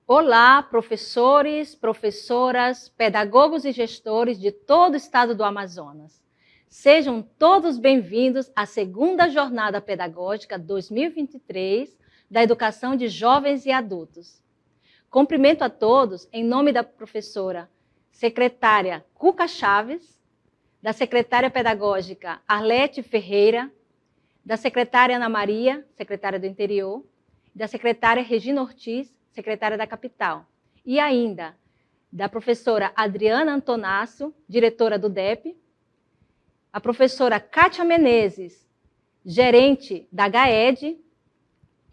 Olá, professores, professoras, pedagogos e gestores de todo o estado do Amazonas. Sejam todos bem-vindos à segunda Jornada Pedagógica 2023 da Educação de Jovens e Adultos. Cumprimento a todos em nome da professora secretária Cuca Chaves, da secretária pedagógica Arlete Ferreira, da secretária Ana Maria, secretária do Interior, da secretária Regina Ortiz, secretária da Capital, e ainda da professora Adriana Antonácio, diretora do DEP, a professora Kátia Menezes, gerente da GAED,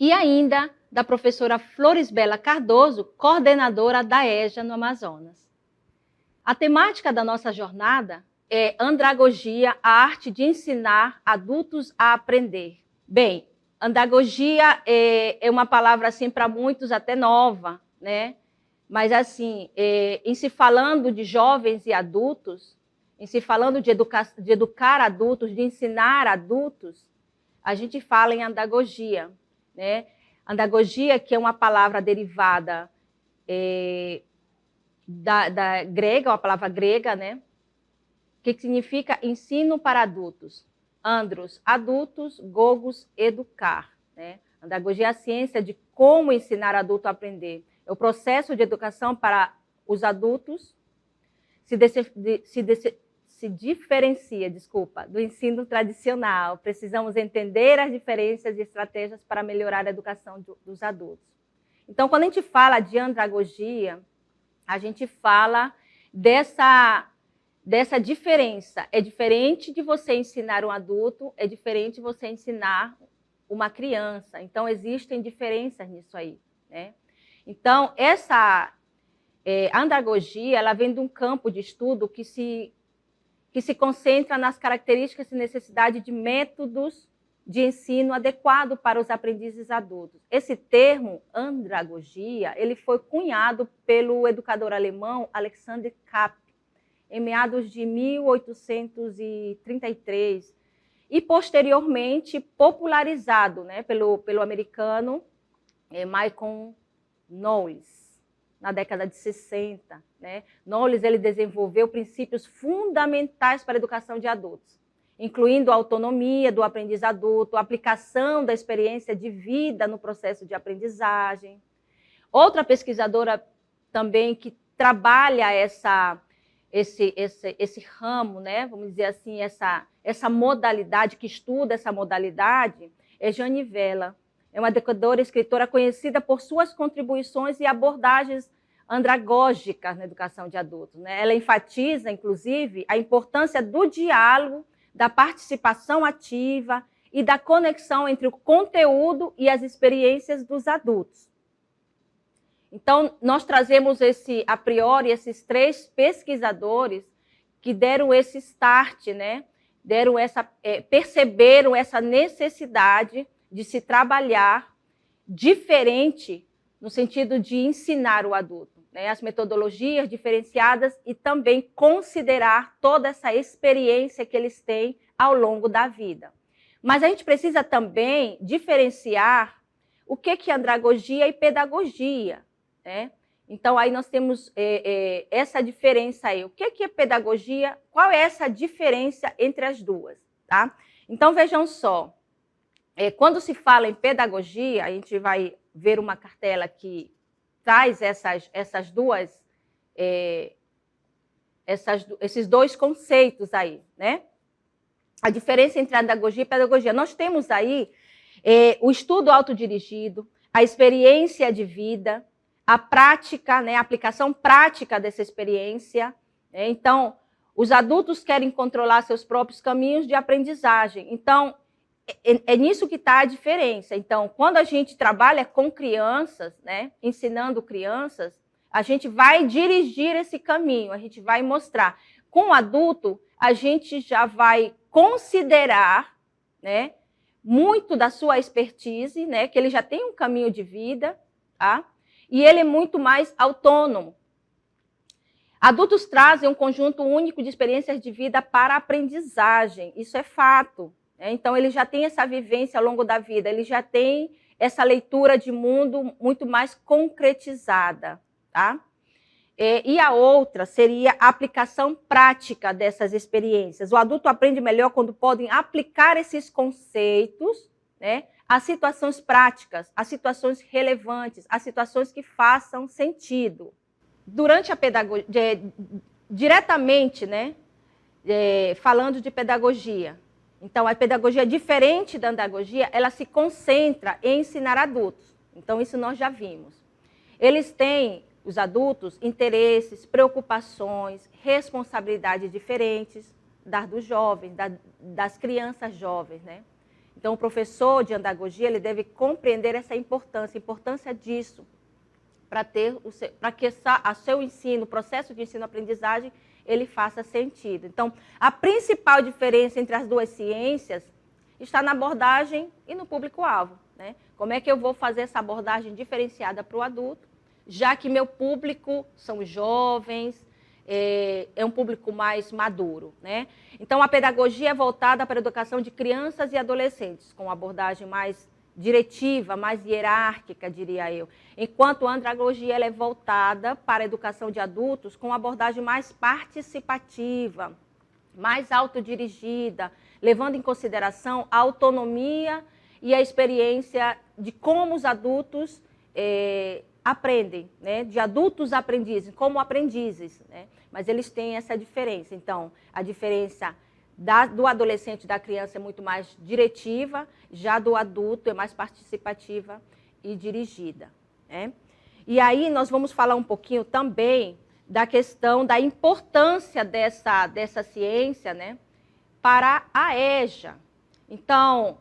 e ainda da professora Florisbela Cardoso, coordenadora da EJA no Amazonas. A temática da nossa jornada é Andragogia, a arte de ensinar adultos a aprender. Bem, andragogia é uma palavra, assim, para muitos até nova, né? Mas, assim, em se falando de jovens e adultos, em se falando de educar adultos, de ensinar adultos, a gente fala em andragogia, né? Andragogia, que é uma palavra derivada da grega, uma palavra grega, né? Que significa ensino para adultos. Andros, adultos, gogos, educar. Né? Andragogia é a ciência de como ensinar adulto a aprender. É o processo de educação para os adultos se diferencia, do ensino tradicional. Precisamos entender as diferenças e estratégias para melhorar a educação dos adultos. Então, quando a gente fala de andragogia, a gente fala dessa diferença. É diferente de você ensinar um adulto, é diferente de você ensinar uma criança. Então, existem diferenças nisso aí, né? Então, essa andragogia, ela vem de um campo de estudo que se concentra nas características e necessidade de métodos de ensino adequado para os aprendizes adultos. Esse termo, andragogia, ele foi cunhado pelo educador alemão Alexander Kapp, em meados de 1833, e posteriormente popularizado, né, pelo americano Michael Knowles, na década de 60. Né? Knowles ele desenvolveu princípios fundamentais para a educação de adultos, incluindo a autonomia do aprendiz adulto, a aplicação da experiência de vida no processo de aprendizagem. Outra pesquisadora também que trabalha esse ramo, né? Vamos dizer assim, essa modalidade, que estuda essa modalidade, é Jeanne Vella. É uma educadora e escritora conhecida por suas contribuições e abordagens andragógicas na educação de adultos. Né? Ela enfatiza, inclusive, a importância do diálogo, da participação ativa e da conexão entre o conteúdo e as experiências dos adultos. Então, nós trazemos a priori, esses três pesquisadores que deram esse start, né? Perceberam essa necessidade de se trabalhar diferente no sentido de ensinar o adulto, né? As metodologias diferenciadas e também considerar toda essa experiência que eles têm ao longo da vida. Mas a gente precisa também diferenciar o que é andragogia e pedagogia. Né? Então, aí nós temos essa diferença aí. O que é pedagogia? Qual é essa diferença entre as duas? Tá? Então, vejam só. Quando se fala em pedagogia, a gente vai ver uma cartela que traz esses dois conceitos aí. Né? A diferença entre andragogia e pedagogia. Nós temos aí o estudo autodirigido, a experiência de vida, a prática, né, a aplicação prática dessa experiência. Né? Então, os adultos querem controlar seus próprios caminhos de aprendizagem. Então, é nisso que está a diferença. Então, quando a gente trabalha com crianças, né, ensinando crianças, a gente vai dirigir esse caminho, a gente vai mostrar. Com o adulto, a gente já vai considerar, né, muito da sua expertise, né, que ele já tem um caminho de vida, tá? E ele é muito mais autônomo. Adultos trazem um conjunto único de experiências de vida para a aprendizagem, isso é fato. Então, ele já tem essa vivência ao longo da vida, ele já tem essa leitura de mundo muito mais concretizada, tá? E a outra seria a aplicação prática dessas experiências. O adulto aprende melhor quando podem aplicar esses conceitos, né, a situações práticas, a situações relevantes, a situações que façam sentido. Durante a pedagogia, diretamente, né, falando de pedagogia. Então, a pedagogia, diferente da andragogia, ela se concentra em ensinar adultos. Então, isso nós já vimos. Eles têm, os adultos, interesses, preocupações, responsabilidades diferentes das dos jovens, das crianças jovens, né? Então, o professor de andragogia, ele deve compreender essa importância, a importância disso, para que o seu ensino, o processo de ensino-aprendizagem, ele faça sentido. Então, a principal diferença entre as duas ciências está na abordagem e no público-alvo, né? Como é que eu vou fazer essa abordagem diferenciada para o adulto, já que meu público são jovens, é um público mais maduro, né? Então, a pedagogia é voltada para a educação de crianças e adolescentes, com abordagem mais diretiva, mais hierárquica, diria eu. Enquanto a andragogia ela é voltada para a educação de adultos, com abordagem mais participativa, mais autodirigida, levando em consideração a autonomia e a experiência de como os adultos aprendem, né? De adultos aprendizes, como aprendizes, né? Mas eles têm essa diferença. Então, a diferença do adolescente e da criança é muito mais diretiva, já do adulto é mais participativa e dirigida, né? E aí nós vamos falar um pouquinho também da questão da importância dessa ciência, né, para a EJA. Então,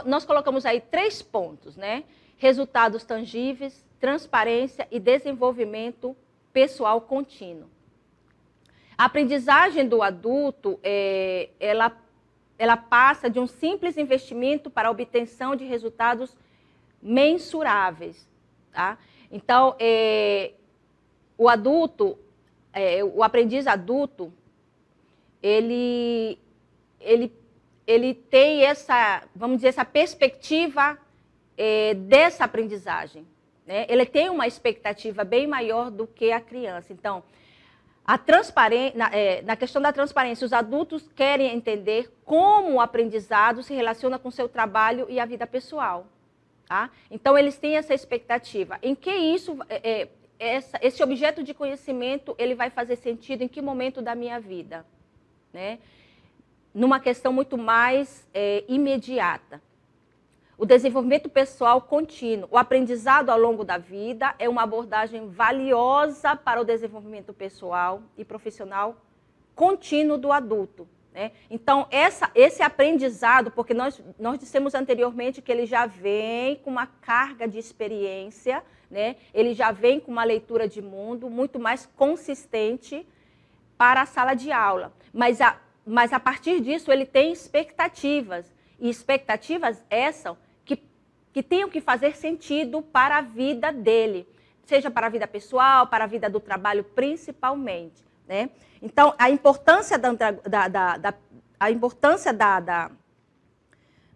nós colocamos aí 3 pontos, né? Resultados tangíveis, transparência e desenvolvimento pessoal contínuo. A aprendizagem do adulto, ela passa de um simples investimento para a obtenção de resultados mensuráveis, tá? Então, o adulto, o aprendiz adulto, ele tem essa, vamos dizer, essa perspectiva dessa aprendizagem, né? Ele tem uma expectativa bem maior do que a criança. Então, na questão da transparência, os adultos querem entender como o aprendizado se relaciona com o seu trabalho e a vida pessoal. Tá? Então, eles têm essa expectativa. Em que esse objeto de conhecimento ele vai fazer sentido em que momento da minha vida? Né? Numa questão muito mais imediata. O desenvolvimento pessoal contínuo, o aprendizado ao longo da vida é uma abordagem valiosa para o desenvolvimento pessoal e profissional contínuo do adulto, né? Então, esse aprendizado, porque nós dissemos anteriormente que ele já vem com uma carga de experiência, né? Ele já vem com uma leitura de mundo muito mais consistente para a sala de aula. Mas a partir disso, ele tem expectativas, e expectativas essas que tenham que fazer sentido para a vida dele, seja para a vida pessoal, para a vida do trabalho principalmente, né? Então, a importância da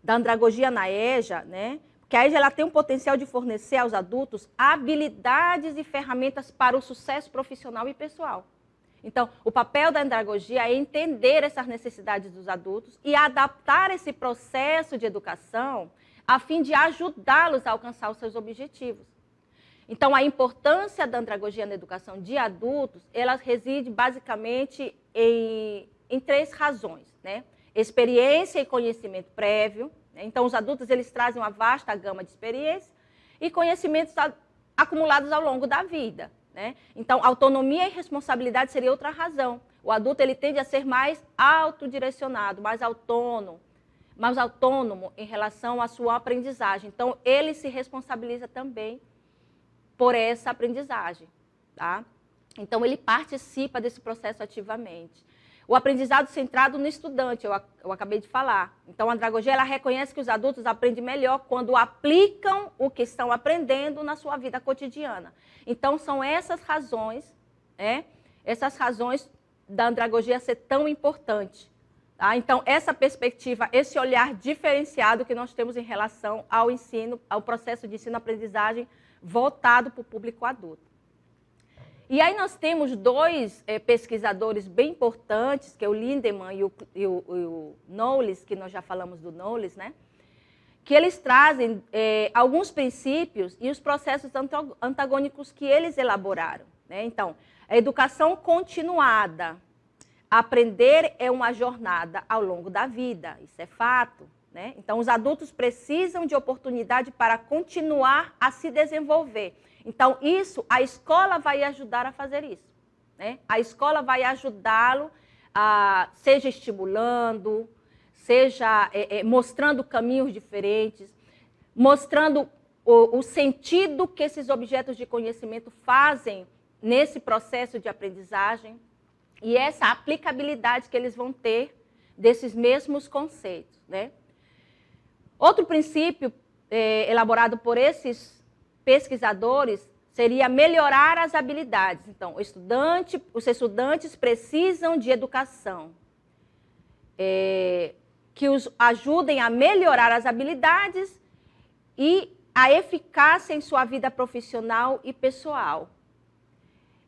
andragogia na EJA, né? Porque a EJA ela tem um potencial de fornecer aos adultos habilidades e ferramentas para o sucesso profissional e pessoal. Então, o papel da andragogia é entender essas necessidades dos adultos e adaptar esse processo de educação a fim de ajudá-los a alcançar os seus objetivos. Então, a importância da andragogia na educação de adultos, ela reside basicamente em 3 razões, né? Experiência e conhecimento prévio, né? Então, os adultos eles trazem uma vasta gama de experiências e conhecimentos acumulados ao longo da vida, né? Então, autonomia e responsabilidade seria outra razão. O adulto ele tende a ser mais autodirecionado, mais autônomo em relação à sua aprendizagem. Então, ele se responsabiliza também por essa aprendizagem, tá? Então, ele participa desse processo ativamente. O aprendizado centrado no estudante, eu acabei de falar. Então, a andragogia ela reconhece que os adultos aprendem melhor quando aplicam o que estão aprendendo na sua vida cotidiana. Então, são essas razões, né? Essas razões da andragogia ser tão importante. Tá? Então, essa perspectiva, esse olhar diferenciado que nós temos em relação ao ensino, ao processo de ensino-aprendizagem voltado para o público adulto. E aí nós temos dois pesquisadores bem importantes, que é o Lindemann e o Knowles, que nós já falamos do Knowles, né? Que eles trazem alguns princípios e os processos antagônicos que eles elaboraram, né? Então, a educação continuada. Aprender é uma jornada ao longo da vida, isso é fato, né? Então, os adultos precisam de oportunidade para continuar a se desenvolver. Então, isso, a escola vai ajudar a fazer isso, né? A escola vai ajudá-lo, seja estimulando, seja mostrando caminhos diferentes, mostrando o sentido que esses objetos de conhecimento fazem nesse processo de aprendizagem, e essa aplicabilidade que eles vão ter desses mesmos conceitos, né? Outro princípio elaborado por esses pesquisadores seria melhorar as habilidades. Então, os estudantes precisam de educação que os ajudem a melhorar as habilidades e a eficácia em sua vida profissional e pessoal.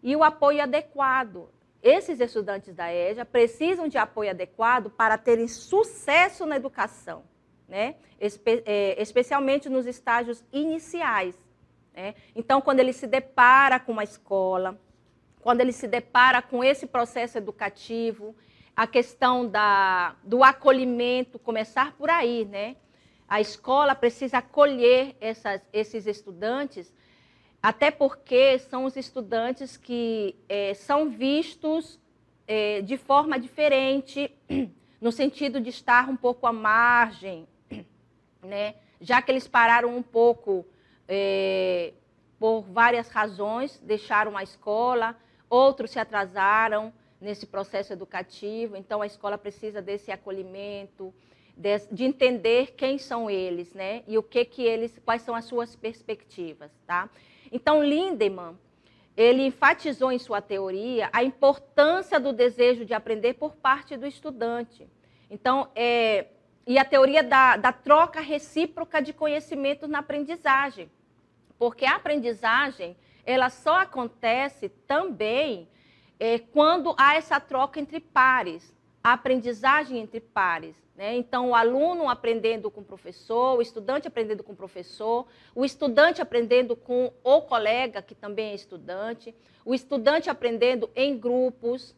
E o apoio adequado. Esses estudantes da EJA precisam de apoio adequado para terem sucesso na educação, né? Especialmente nos estágios iniciais, né? Então, quando ele se depara com uma escola, quando ele se depara com esse processo educativo, a questão do acolhimento, começar por aí, né? A escola precisa acolher esses estudantes, até porque são os estudantes que são vistos de forma diferente, no sentido de estar um pouco à margem, né? Já que eles pararam um pouco por várias razões, deixaram a escola, outros se atrasaram nesse processo educativo, então a escola precisa desse acolhimento, de entender quem são eles, né? E quais são as suas perspectivas, tá? Então, Lindemann, ele enfatizou em sua teoria a importância do desejo de aprender por parte do estudante. Então, e a teoria da troca recíproca de conhecimento na aprendizagem. Porque a aprendizagem, ela só acontece também quando há essa troca entre pares, a aprendizagem entre pares, né? Então, o aluno aprendendo com o professor, o estudante aprendendo com o professor, o estudante aprendendo com o colega, que também é estudante, o estudante aprendendo em grupos,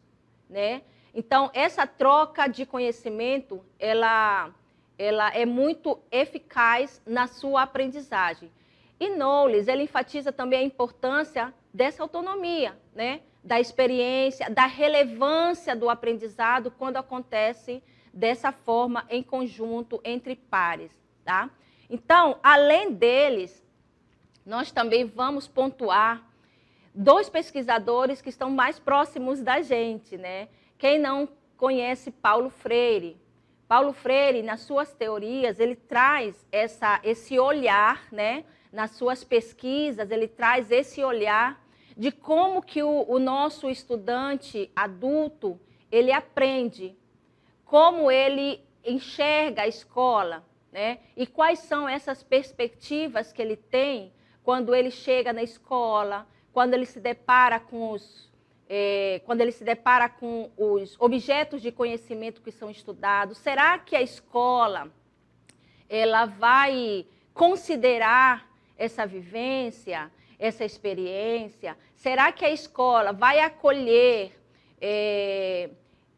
né? Então, essa troca de conhecimento, ela é muito eficaz na sua aprendizagem. E Knowles, ele enfatiza também a importância dessa autonomia, né? Da experiência, da relevância do aprendizado quando acontece dessa forma em conjunto entre pares, tá? Então, além deles, nós também vamos pontuar dois pesquisadores que estão mais próximos da gente, né? Quem não conhece Paulo Freire? Paulo Freire, nas suas teorias, ele traz esse olhar, né? Nas suas pesquisas, ele traz esse olhar de como que o nosso estudante adulto, ele aprende, como ele enxerga a escola, né? E quais são essas perspectivas que ele tem quando ele chega na escola, quando ele se depara com os objetos de conhecimento que são estudados. Será que a escola ela vai considerar essa vivência, essa experiência? Será que a escola vai acolher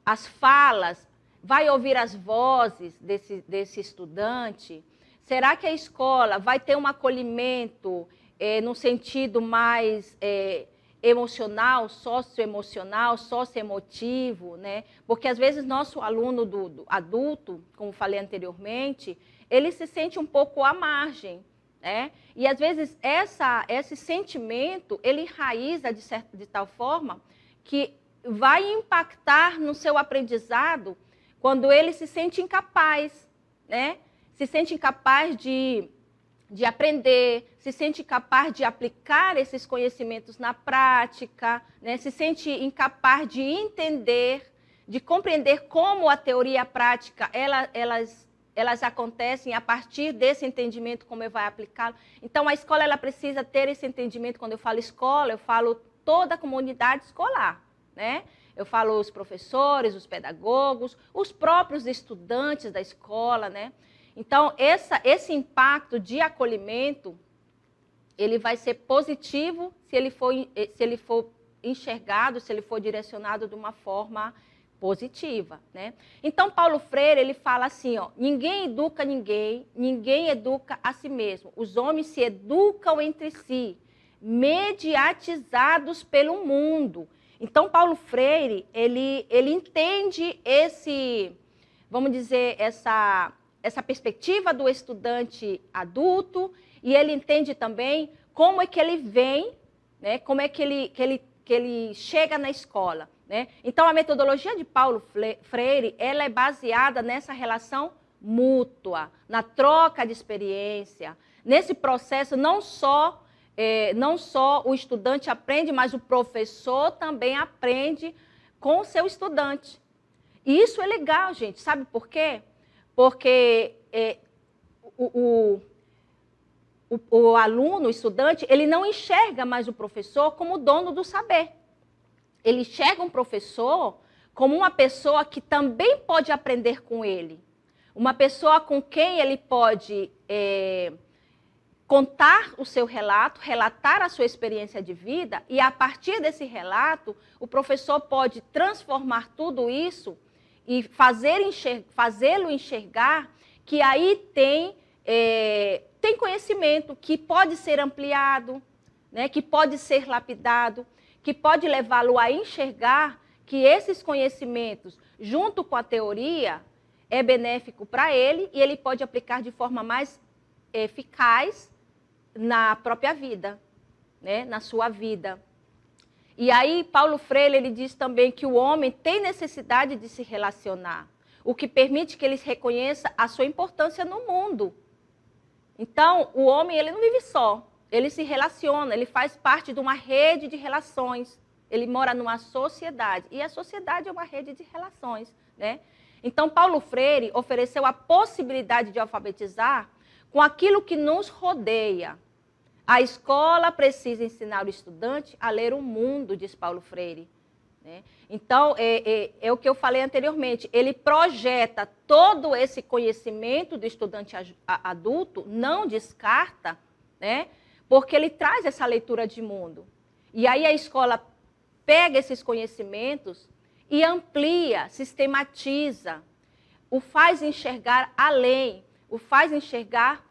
as falas, vai ouvir as vozes desse estudante? Será que a escola vai ter um acolhimento no sentido mais emocional, socioemocional, socioemotivo, né? Porque às vezes nosso aluno do adulto, como falei anteriormente, ele se sente um pouco à margem, né? E às vezes esse sentimento, ele enraiza de tal forma que vai impactar no seu aprendizado quando ele se sente incapaz, né? Se sente incapaz de aprender, se sente incapaz de aplicar esses conhecimentos na prática, né? Se sente incapaz de entender, de compreender como a teoria e a prática, elas acontecem a partir desse entendimento, como eu vai aplicá-lo. Então, a escola ela precisa ter esse entendimento. Quando eu falo escola, eu falo toda a comunidade escolar, né? Eu falo os professores, os pedagogos, os próprios estudantes da escola, né? Então, esse impacto de acolhimento, ele vai ser positivo se ele for enxergado, se ele for direcionado de uma forma positiva, né? Então, Paulo Freire, ele fala assim, ó, ninguém educa ninguém, ninguém educa a si mesmo. Os homens se educam entre si, mediatizados pelo mundo. Então, Paulo Freire, ele entende vamos dizer, essa perspectiva do estudante adulto, e ele entende também como é que ele vem, né, como é que ele chega na escola, né? Então, a metodologia de Paulo Freire, ela é baseada nessa relação mútua, na troca de experiência, nesse processo não só o estudante aprende, mas o professor também aprende com o seu estudante. E isso é legal, gente. Sabe por quê? Porque o aluno, o estudante, ele não enxerga mais o professor como dono do saber. Ele enxerga um professor como uma pessoa que também pode aprender com ele. Uma pessoa com quem ele pode contar o seu relato, relatar a sua experiência de vida, e a partir desse relato, o professor pode transformar tudo isso e fazê-lo enxergar que aí tem conhecimento que pode ser ampliado, né, que pode ser lapidado, que pode levá-lo a enxergar que esses conhecimentos, junto com a teoria, é benéfico para ele e ele pode aplicar de forma mais eficaz na própria vida, né, na sua vida. E aí, Paulo Freire, ele diz também que o homem tem necessidade de se relacionar, o que permite que ele reconheça a sua importância no mundo. Então, o homem, ele não vive só, ele se relaciona, ele faz parte de uma rede de relações, ele mora numa sociedade, e a sociedade é uma rede de relações, né? Então, Paulo Freire ofereceu a possibilidade de alfabetizar com aquilo que nos rodeia. A escola precisa ensinar o estudante a ler o mundo, diz Paulo Freire, né? Então, é o que eu falei anteriormente, ele projeta todo esse conhecimento do estudante adulto, não descarta, né? Porque ele traz essa leitura de mundo. E aí a escola pega esses conhecimentos e amplia, sistematiza, o faz enxergar além, o faz enxergar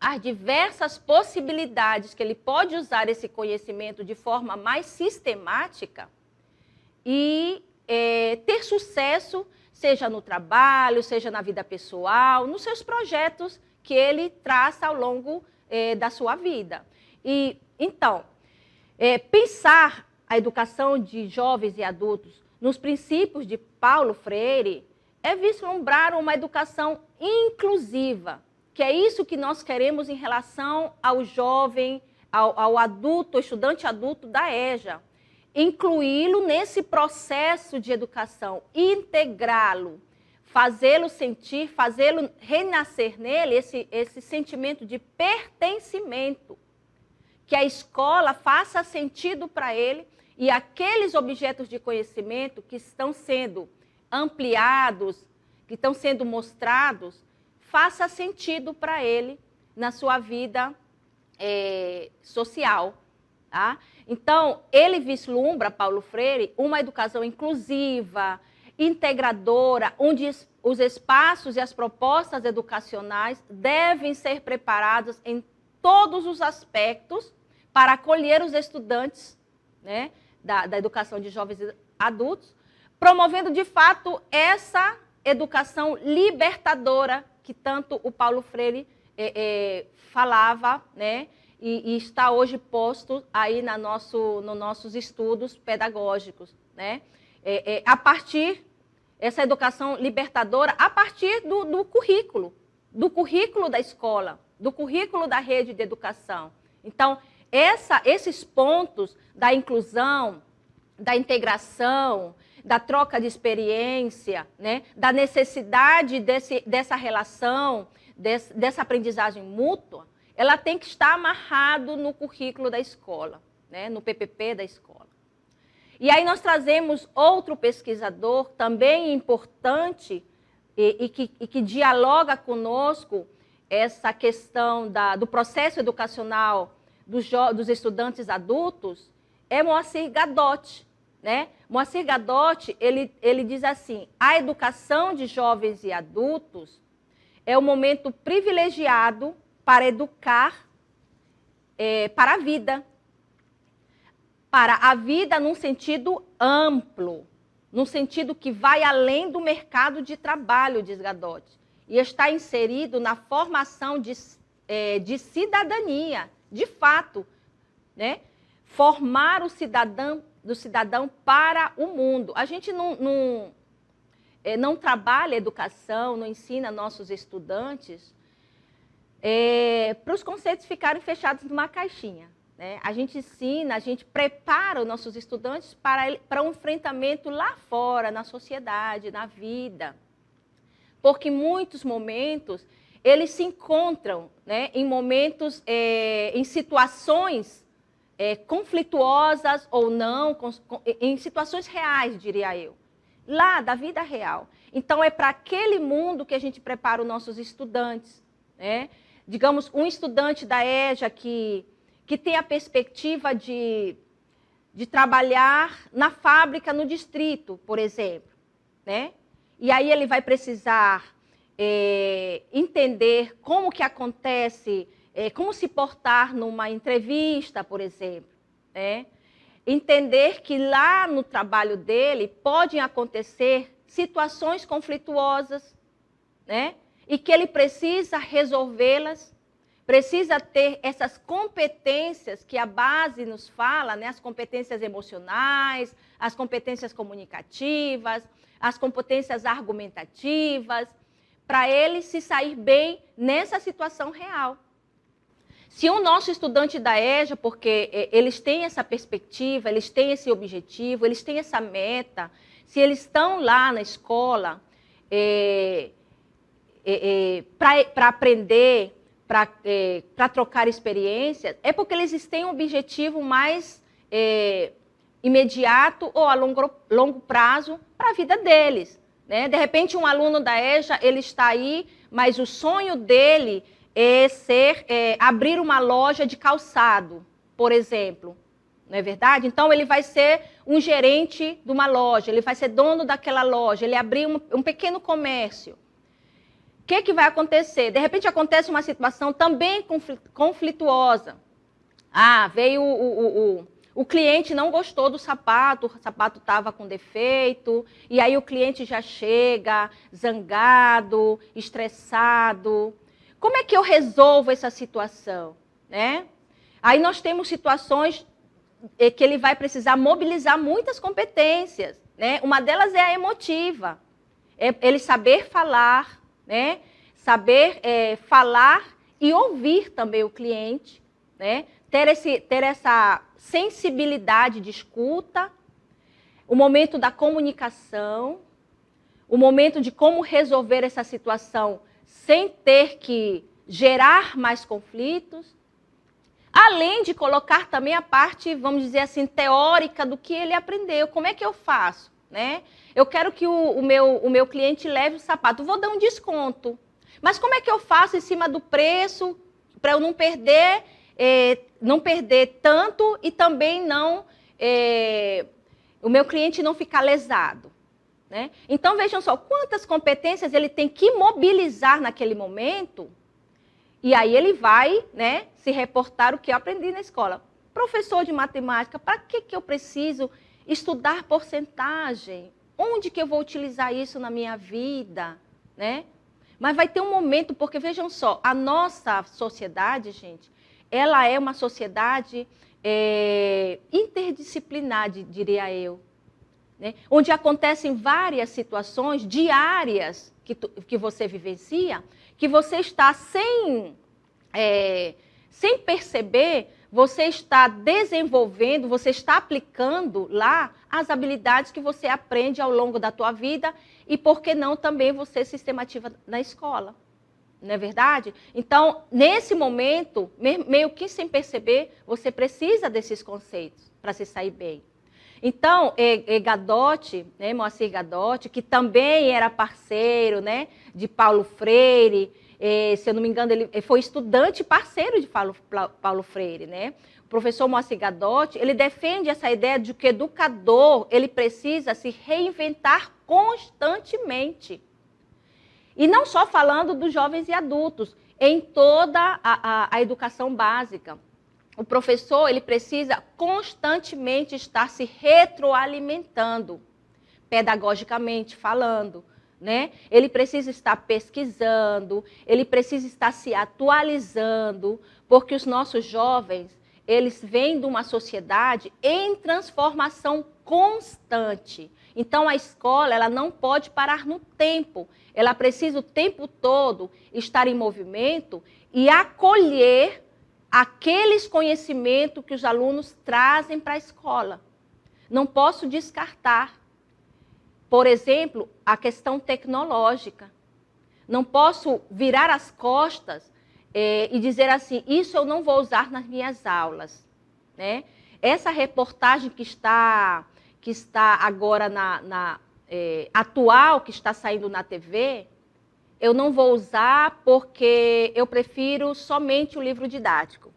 as diversas possibilidades que ele pode usar esse conhecimento de forma mais sistemática e ter sucesso, seja no trabalho, seja na vida pessoal, nos seus projetos que ele traça ao longo da sua vida. E, então, pensar a educação de jovens e adultos nos princípios de Paulo Freire é vislumbrar uma educação inclusiva, que é isso que nós queremos em relação ao jovem, ao adulto, ao estudante adulto da EJA. Incluí-lo nesse processo de educação, integrá-lo, fazê-lo sentir, fazê-lo renascer nele esse sentimento de pertencimento, que a escola faça sentido para ele e aqueles objetos de conhecimento que estão sendo ampliados, que estão sendo mostrados, faça sentido para ele na sua vida social. Tá? Então, ele vislumbra, Paulo Freire, uma educação inclusiva, integradora, onde os espaços e as propostas educacionais devem ser preparados em todos os aspectos para acolher os estudantes, né, da educação de jovens e adultos, promovendo, de fato, essa educação libertadora que tanto o Paulo Freire falava, né, e está hoje posto aí nos nossos estudos pedagógicos, né? A partir, essa educação libertadora, a partir do currículo da escola, do currículo da rede de educação. Então, esses pontos da inclusão, da integração da troca de experiência, né? Da necessidade dessa relação, dessa aprendizagem mútua, ela tem que estar amarrado no currículo da escola, né? No PPP da escola. E aí nós trazemos outro pesquisador também importante e que dialoga conosco essa questão do processo educacional dos estudantes adultos, é Moacir Gadotti, né? Moacir Gadotti, ele diz assim: a educação de jovens e adultos é o momento privilegiado para educar para a vida. Para a vida num sentido amplo, num sentido que vai além do mercado de trabalho, diz Gadotti, e está inserido na formação de cidadania, de fato, né? Formar o cidadão para o mundo. A gente não trabalha educação, não ensina nossos estudantes para os conceitos ficarem fechados numa caixinha. Né? A gente ensina, a gente prepara os nossos estudantes para um enfrentamento lá fora, na sociedade, na vida. Porque em muitos momentos eles se encontram, né, em momentos, em situações conflituosas ou não, em situações reais, diria eu, lá da vida real. Então, é para aquele mundo que a gente prepara os nossos estudantes. Né? Digamos, um estudante da EJA que tem a perspectiva de trabalhar na fábrica no distrito, por exemplo. Né? E aí ele vai precisar entender como que acontece, como se portar numa entrevista, por exemplo. Né? Entender que lá no trabalho dele podem acontecer situações conflituosas, né? E que ele precisa resolvê-las, precisa ter essas competências que a base nos fala, né? As competências emocionais, as competências comunicativas, as competências argumentativas, para ele se sair bem nessa situação real. Se o nosso estudante da EJA, porque eles têm essa perspectiva, eles têm esse objetivo, eles têm essa meta, se eles estão lá na escola para aprender, para trocar experiências, é porque eles têm um objetivo mais imediato ou a longo prazo para a vida deles. Né? De repente, um aluno da EJA, ele está aí, mas o sonho dele abrir uma loja de calçado, por exemplo. Não é verdade? Então, ele vai ser um gerente de uma loja, ele vai ser dono daquela loja, ele abrir um pequeno comércio. O que vai acontecer? De repente, acontece uma situação também conflituosa. Veio o cliente não gostou do sapato, o sapato estava com defeito, e aí o cliente já chega zangado, estressado. Como é que eu resolvo essa situação? Né? Aí nós temos situações que ele vai precisar mobilizar muitas competências. Né? Uma delas é a emotiva. Ele saber falar, né? Saber falar e ouvir também o cliente. Né? Ter essa sensibilidade de escuta, o momento da comunicação, o momento de como resolver essa situação sem ter que gerar mais conflitos, além de colocar também a parte, vamos dizer assim, teórica do que ele aprendeu. Como é que eu faço? Né? Eu quero que o meu cliente leve o sapato, vou dar um desconto. Mas como é que eu faço em cima do preço para eu não perder tanto e também o meu cliente não ficar lesado? Né? Então, vejam só, quantas competências ele tem que mobilizar naquele momento, e aí ele vai, né, se reportar o que eu aprendi na escola. Professor de matemática, para que eu preciso estudar porcentagem? Onde que eu vou utilizar isso na minha vida? Né? Mas vai ter um momento, porque vejam só, a nossa sociedade, gente, ela é uma sociedade interdisciplinar, diria eu. Né? Onde acontecem várias situações diárias que você vivencia, que você está sem perceber, você está desenvolvendo, você está aplicando lá as habilidades que você aprende ao longo da tua vida e, por que não, também você sistematiza na escola. Não é verdade? Então, nesse momento, meio que sem perceber, você precisa desses conceitos para se sair bem. Então, Gadotti, né, Moacir Gadotti, que também era parceiro, né, de Paulo Freire, se eu não me engano, ele foi estudante e parceiro de Paulo Freire, né? O professor Moacir Gadotti, ele defende essa ideia de que o educador, ele precisa se reinventar constantemente. E não só falando dos jovens e adultos, em toda a educação básica. O professor, ele precisa constantemente estar se retroalimentando, pedagogicamente falando, né? Ele precisa estar pesquisando, ele precisa estar se atualizando, porque os nossos jovens, eles vêm de uma sociedade em transformação constante. Então, a escola, ela não pode parar no tempo. Ela precisa o tempo todo estar em movimento e acolher aqueles conhecimentos que os alunos trazem para a escola. Não posso descartar, por exemplo, a questão tecnológica. Não posso virar as costas e dizer assim, isso eu não vou usar nas minhas aulas, né? Essa reportagem que está agora atual, que está saindo na TV, eu não vou usar porque eu prefiro somente o livro didático.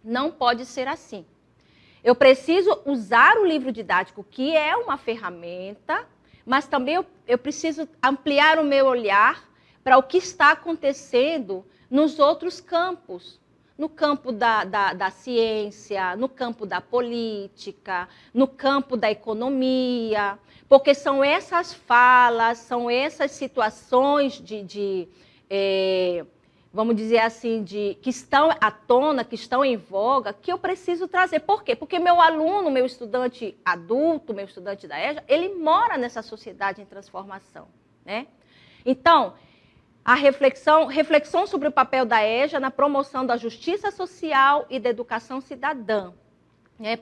Não pode ser assim. Eu preciso usar o livro didático, que é uma ferramenta, mas também eu preciso ampliar o meu olhar para o que está acontecendo nos outros campos. No campo da ciência, no campo da política, no campo da economia, porque são essas falas, são essas situações vamos dizer assim, que estão à tona, que estão em voga, que eu preciso trazer. Por quê? Porque meu aluno, meu estudante adulto, meu estudante da EJA, ele mora nessa sociedade em transformação, né? Então, a reflexão sobre o papel da EJA na promoção da justiça social e da educação cidadã.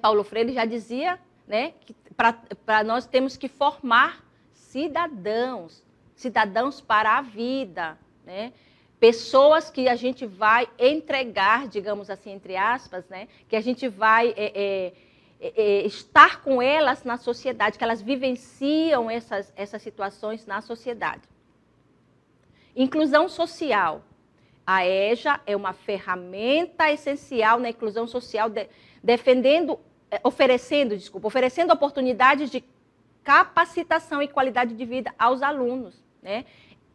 Paulo Freire já dizia, né, que para nós temos que formar cidadãos para a vida, né? Pessoas que a gente vai entregar, digamos assim, entre aspas, né, que a gente vai estar com elas na sociedade, que elas vivenciam essas situações na sociedade. Inclusão social. A EJA é uma ferramenta essencial na inclusão social, oferecendo oportunidades de capacitação e qualidade de vida aos alunos, né?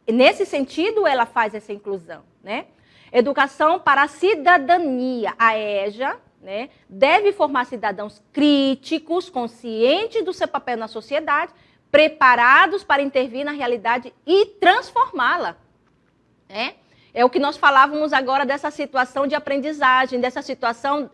Nesse sentido, ela faz essa inclusão, né? Educação para a cidadania. A EJA, né, deve formar cidadãos críticos, conscientes do seu papel na sociedade, preparados para intervir na realidade e transformá-la. É o que nós falávamos agora dessa situação de aprendizagem, dessa situação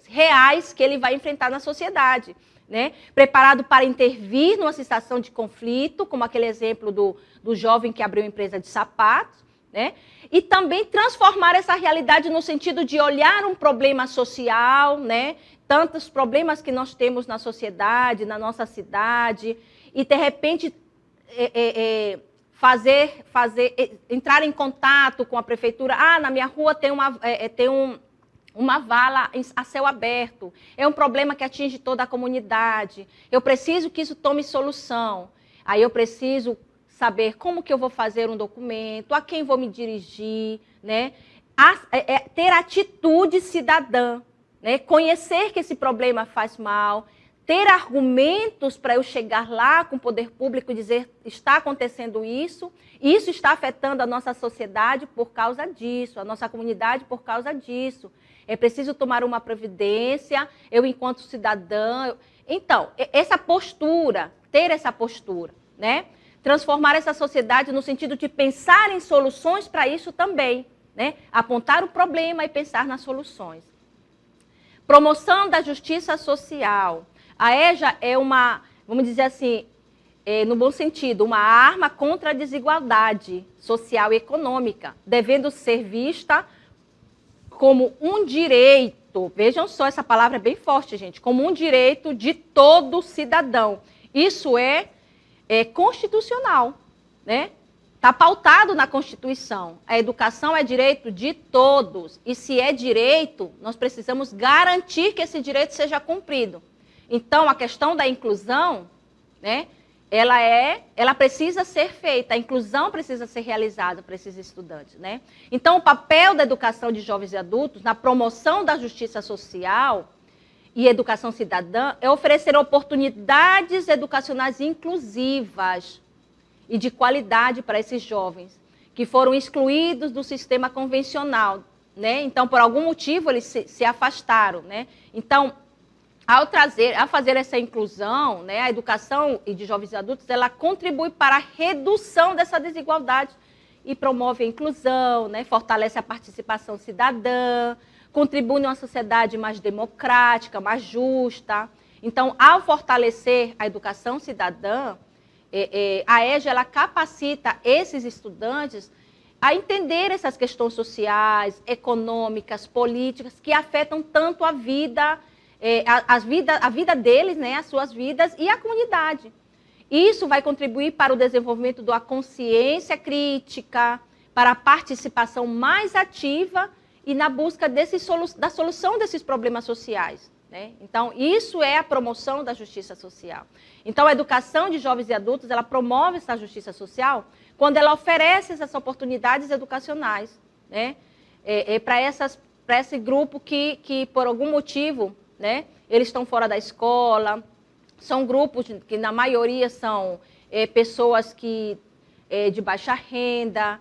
reais que ele vai enfrentar na sociedade. Né? Preparado para intervir numa situação de conflito, como aquele exemplo do jovem que abriu empresa de sapatos, né? E também transformar essa realidade no sentido de olhar um problema social, né? Tantos problemas que nós temos na sociedade, na nossa cidade, e de repente entrar em contato com a prefeitura. Na minha rua tem uma vala a céu aberto, é um problema que atinge toda a comunidade, eu preciso que isso tome solução, aí eu preciso saber como que eu vou fazer um documento, a quem vou me dirigir, né? Ter atitude cidadã, né? Conhecer que esse problema faz mal, ter argumentos para eu chegar lá com o poder público e dizer, está acontecendo isso está afetando a nossa sociedade por causa disso, a nossa comunidade por causa disso. É preciso tomar uma providência, eu enquanto cidadã. Então, essa postura, ter essa postura, né? Transformar essa sociedade no sentido de pensar em soluções para isso também, né? Apontar o problema e pensar nas soluções. Promoção da justiça social. A EJA é uma, vamos dizer assim, no bom sentido, uma arma contra a desigualdade social e econômica, devendo ser vista como um direito direito, vejam só, essa palavra é bem forte, gente, como um direito de todo cidadão. Isso é constitucional, né? Está pautado na Constituição. A educação é direito de todos. E se é direito, nós precisamos garantir que esse direito seja cumprido. Então, a questão da inclusão, né, ela precisa ser feita, a inclusão precisa ser realizada para esses estudantes, né? Então, o papel da educação de jovens e adultos na promoção da justiça social e educação cidadã é oferecer oportunidades educacionais inclusivas e de qualidade para esses jovens que foram excluídos do sistema convencional, né? Então, por algum motivo, eles se afastaram, né? Então, ao fazer essa inclusão, né, a educação de jovens e adultos, ela contribui para a redução dessa desigualdade e promove a inclusão, né, fortalece a participação cidadã, contribui numa sociedade mais democrática, mais justa. Então, ao fortalecer a educação cidadã, a EJA ela capacita esses estudantes a entender essas questões sociais, econômicas, políticas, que afetam tanto a vida, a vida deles, né, as suas vidas e a comunidade. Isso vai contribuir para o desenvolvimento da consciência crítica, para a participação mais ativa e na busca da solução desses problemas sociais, né? Então, isso é a promoção da justiça social. Então, a educação de jovens e adultos, ela promove essa justiça social quando ela oferece essas oportunidades educacionais, né, para esse grupo que, por algum motivo, né, eles estão fora da escola. São grupos que, na maioria, são pessoas de baixa renda.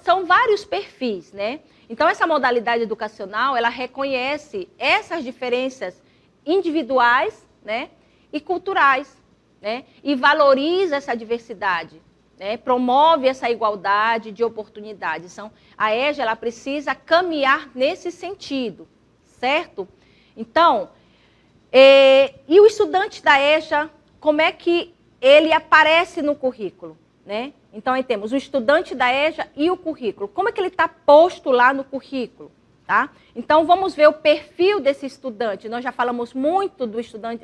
São vários perfis, né? Então, essa modalidade educacional, ela reconhece essas diferenças individuais, né, e culturais, né, e valoriza essa diversidade, né, promove essa igualdade de oportunidades. Então, a EJA ela precisa caminhar nesse sentido, certo? Então, e o estudante da EJA, como é que ele aparece no currículo, né? Então, aí temos o estudante da EJA e o currículo. Como é que ele está posto lá no currículo? Tá? Então, vamos ver o perfil desse estudante. Nós já falamos muito do estudante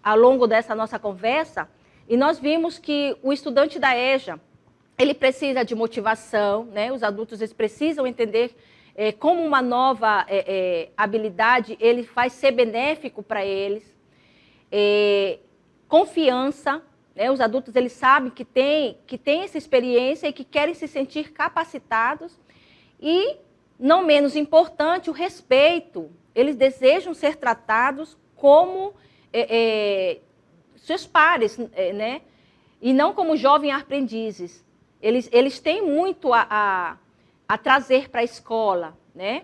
ao longo dessa nossa conversa, e nós vimos que o estudante da EJA, ele precisa de motivação, né? Os adultos eles precisam entender como uma nova habilidade ele vai ser benéfico para eles. Confiança, né? Os adultos eles sabem que tem essa experiência e que querem se sentir capacitados. E, não menos importante, o respeito. Eles desejam ser tratados como seus pares, né? E não como jovens aprendizes. Eles têm muito a trazer para a escola, né?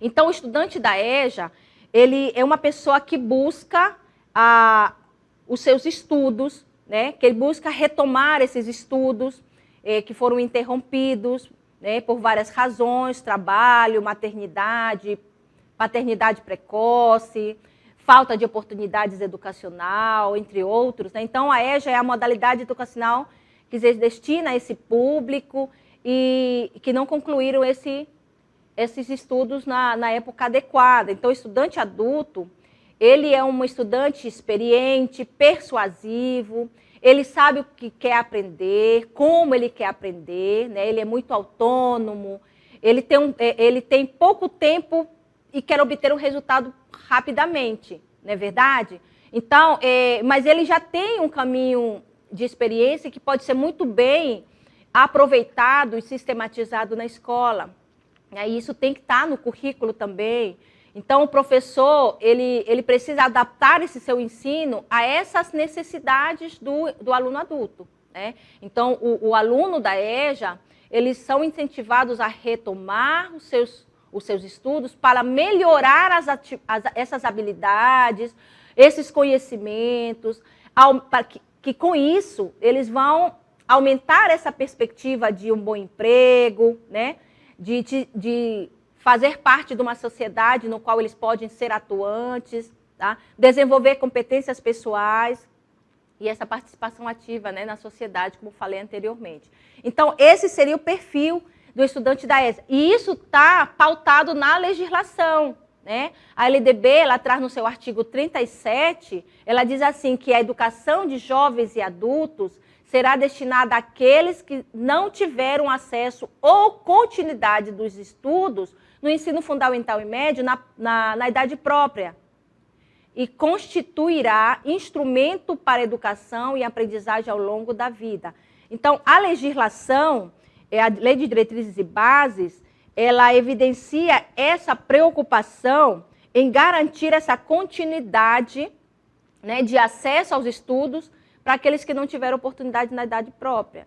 Então, o estudante da EJA, ele é uma pessoa que busca os seus estudos, né? Que ele busca retomar esses estudos que foram interrompidos, né, por várias razões, trabalho, maternidade, paternidade precoce, falta de oportunidades educacional, entre outros, né? Então, a EJA é a modalidade educacional que se destina a esse público e que não concluíram esses estudos na época adequada. Então, o estudante adulto, ele é um estudante experiente, persuasivo, ele sabe o que quer aprender, como ele quer aprender, né? Ele é muito autônomo, ele tem pouco tempo e quer obter um resultado rapidamente, não é verdade? Então, mas ele já tem um caminho de experiência que pode ser muito bem aproveitado e sistematizado na escola. E isso tem que estar no currículo também. Então, o professor, ele precisa adaptar esse seu ensino a essas necessidades do aluno adulto, né? Então, o aluno da EJA, eles são incentivados a retomar os seus estudos para melhorar essas habilidades, esses conhecimentos, para que com isso eles vão aumentar essa perspectiva de um bom emprego, né? De fazer parte de uma sociedade no qual eles podem ser atuantes, tá? Desenvolver competências pessoais e essa participação ativa, né, na sociedade, como falei anteriormente. Então, esse seria o perfil do estudante da ESA. E isso está pautado na legislação, né? A LDB, ela traz no seu artigo 37, ela diz assim, que a educação de jovens e adultos será destinada àqueles que não tiveram acesso ou continuidade dos estudos no ensino fundamental e médio na idade própria, e constituirá instrumento para educação e aprendizagem ao longo da vida. Então, a legislação, a Lei de Diretrizes e Bases, ela evidencia essa preocupação em garantir essa continuidade, né, de acesso aos estudos para aqueles que não tiveram oportunidade na idade própria,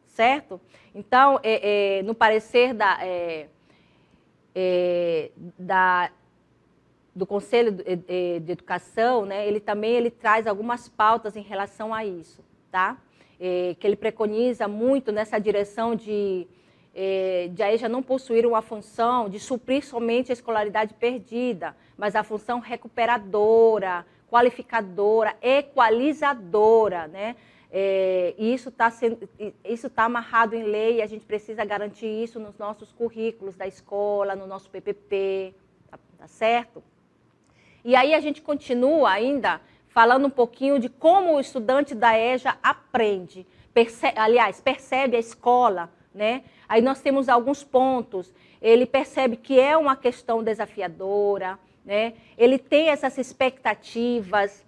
certo? Então, no parecer do Conselho de Educação, né, ele traz algumas pautas em relação a isso, tá? Que ele preconiza muito nessa direção de a EJA não possuir uma função de suprir somente a escolaridade perdida, mas a função recuperadora, qualificadora, equalizadora, né? E isso está amarrado em lei, e a gente precisa garantir isso nos nossos currículos da escola, no nosso PPP, tá certo? E aí a gente continua ainda falando um pouquinho de como o estudante da EJA aprende, percebe a escola, né? Aí nós temos alguns pontos. Ele percebe que é uma questão desafiadora, né? Ele tem essas expectativas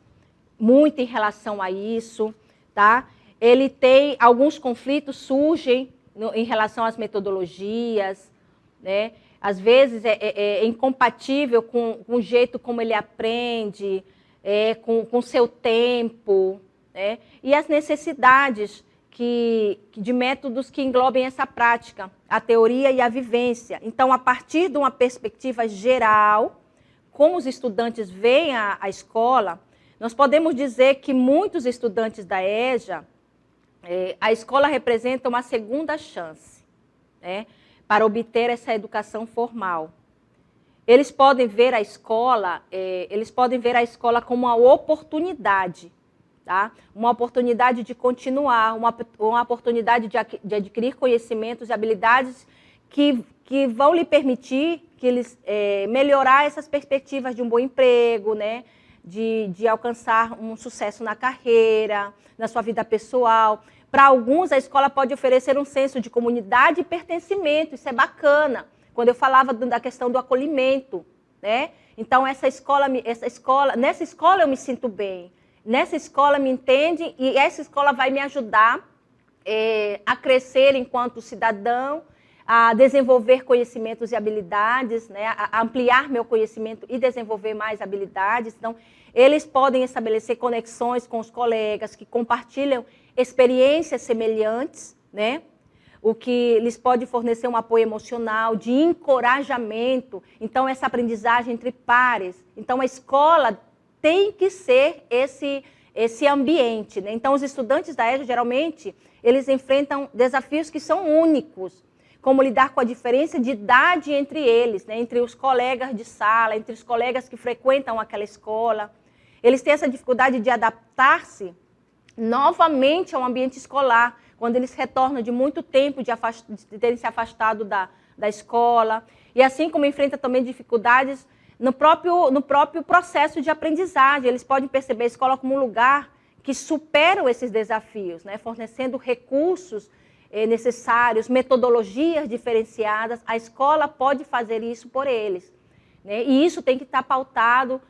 muito em relação a isso, tá? Ele tem alguns conflitos surgem em relação às metodologias, né? Às vezes é incompatível com o jeito como ele aprende, com o seu tempo, né? E as necessidades de métodos que englobem essa prática, a teoria e a vivência. Então, a partir de uma perspectiva geral, como os estudantes veem a escola, nós podemos dizer que muitos estudantes da EJA, a escola representa uma segunda chance, né, para obter essa educação formal. Eles podem ver a escola como uma oportunidade, tá? Uma oportunidade de continuar, uma oportunidade de adquirir conhecimentos e habilidades que vão lhe permitir melhorar essas perspectivas de um bom emprego, né? De alcançar um sucesso na carreira, na sua vida pessoal. Para alguns, a escola pode oferecer um senso de comunidade e pertencimento, isso é bacana. Quando eu falava da questão do acolhimento, né? Então, nessa escola eu me sinto bem, nessa escola me entende e essa escola vai me ajudar a crescer enquanto cidadão, a desenvolver conhecimentos e habilidades, né? A ampliar meu conhecimento e desenvolver mais habilidades. Então, eles podem estabelecer conexões com os colegas que compartilham experiências semelhantes, né? O que lhes pode fornecer um apoio emocional, de encorajamento. Então, essa aprendizagem entre pares. Então, a escola tem que ser esse ambiente, né? Então, os estudantes da EJA, geralmente, eles enfrentam desafios que são únicos, como lidar com a diferença de idade entre eles, né? Entre os colegas de sala, entre os colegas que frequentam aquela escola. Eles têm essa dificuldade de adaptar-se novamente ao ambiente escolar, quando eles retornam de muito tempo de terem se afastado da escola. E assim como enfrenta também dificuldades no próprio processo de aprendizagem. Eles podem perceber a escola como um lugar que superam esses desafios, né? Fornecendo recursos necessários, metodologias diferenciadas. A escola pode fazer isso por eles, né? E isso tem que estar pautado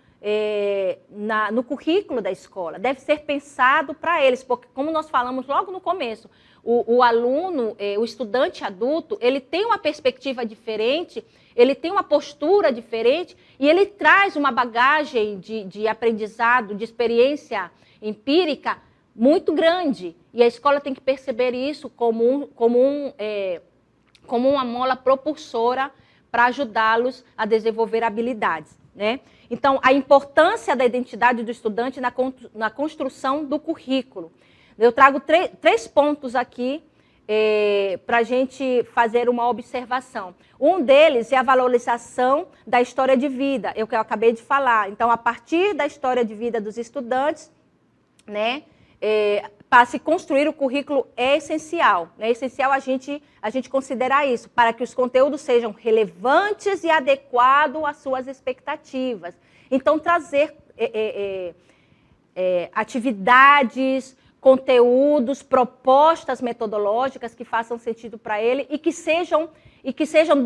no currículo da escola, deve ser pensado para eles, porque como nós falamos logo no começo, o aluno, o estudante adulto, ele tem uma perspectiva diferente, ele tem uma postura diferente e ele traz uma bagagem de aprendizado, de experiência empírica muito grande. E a escola tem que perceber isso como uma mola propulsora para ajudá-los a desenvolver habilidades, né? Então, a importância da identidade do estudante na construção do currículo. Eu trago três pontos aqui para a gente fazer uma observação. Um deles é a valorização da história de vida, é o que eu acabei de falar. Então, a partir da história de vida dos estudantes, né, para se construir o currículo é essencial. É essencial a gente considerar isso, para que os conteúdos sejam relevantes e adequados às suas expectativas. Então, trazer atividades, conteúdos, propostas metodológicas que façam sentido para ele e que sejam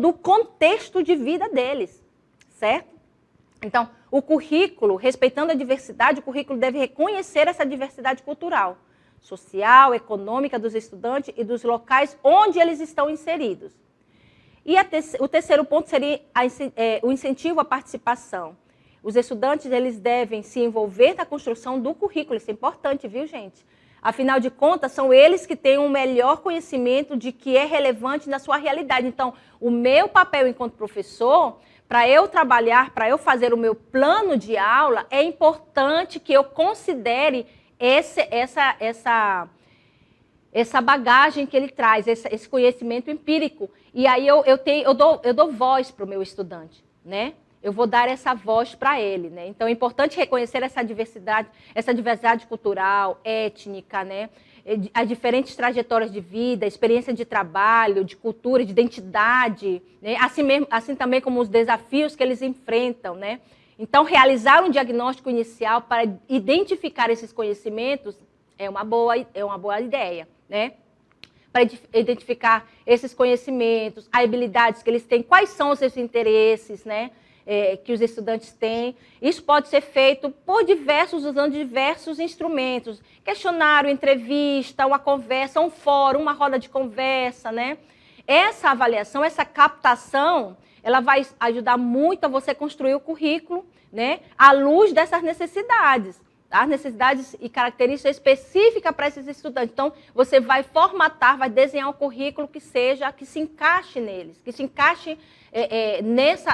do contexto de vida deles, certo? Então, o currículo, respeitando a diversidade, o currículo deve reconhecer essa diversidade cultural, social, econômica dos estudantes e dos locais onde eles estão inseridos. E o terceiro ponto seria o incentivo à participação. Os estudantes, eles devem se envolver na construção do currículo, isso é importante, viu, gente? Afinal de contas, são eles que têm um melhor conhecimento de que é relevante na sua realidade. Então, o meu papel enquanto professor, para eu trabalhar, para eu fazer o meu plano de aula, é importante que eu considere essa bagagem que ele traz, esse conhecimento empírico. E aí eu dou voz para o meu estudante, né? Eu vou dar essa voz para ele, né? Então é importante reconhecer essa diversidade cultural, étnica, né? As diferentes trajetórias de vida, experiência de trabalho, de cultura, de identidade, né? Assim também como os desafios que eles enfrentam, né? Então, realizar um diagnóstico inicial para identificar esses conhecimentos é uma boa ideia, né? Para identificar esses conhecimentos, habilidades que eles têm, quais são os seus interesses, né? Que os estudantes têm. Isso pode ser feito usando diversos instrumentos. Questionário, entrevista, uma conversa, um fórum, uma roda de conversa, né? Essa avaliação, essa captação, ela vai ajudar muito a você construir o currículo, né? À luz dessas necessidades. Tá? Necessidades e características específicas para esses estudantes. Então, você vai formatar, vai desenhar um currículo que se encaixe neles, que se encaixe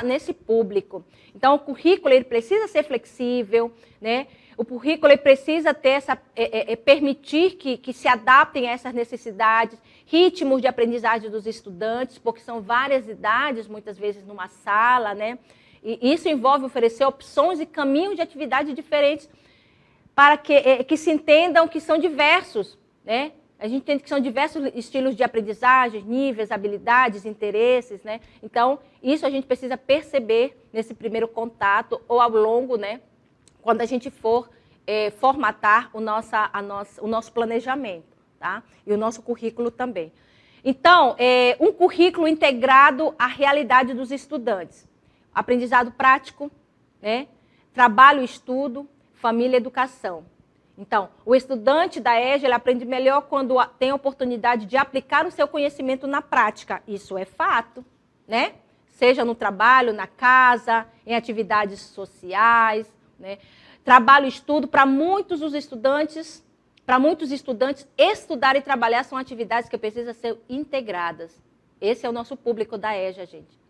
nesse público. Então, o currículo ele precisa ser flexível, né? O currículo ele precisa ter permitir que se adaptem a essas necessidades, ritmos de aprendizagem dos estudantes, porque são várias idades, muitas vezes numa sala, né? E isso envolve oferecer opções e caminhos de atividade diferentes para que se entendam que são diversos, né? A gente entende que são diversos estilos de aprendizagem, níveis, habilidades, interesses, né? Então, isso a gente precisa perceber nesse primeiro contato ou ao longo, né? Quando a gente for formatar o nosso planejamento, tá? E o nosso currículo também. Então, um currículo integrado à realidade dos estudantes. Aprendizado prático, né? Trabalho e estudo, família e educação. Então, o estudante da EJA, ele aprende melhor quando tem a oportunidade de aplicar o seu conhecimento na prática. Isso é fato, né? Seja no trabalho, na casa, em atividades sociais, né? Trabalho e estudo, para muitos estudantes, estudar e trabalhar são atividades que precisam ser integradas. Esse é o nosso público da EJA, gente.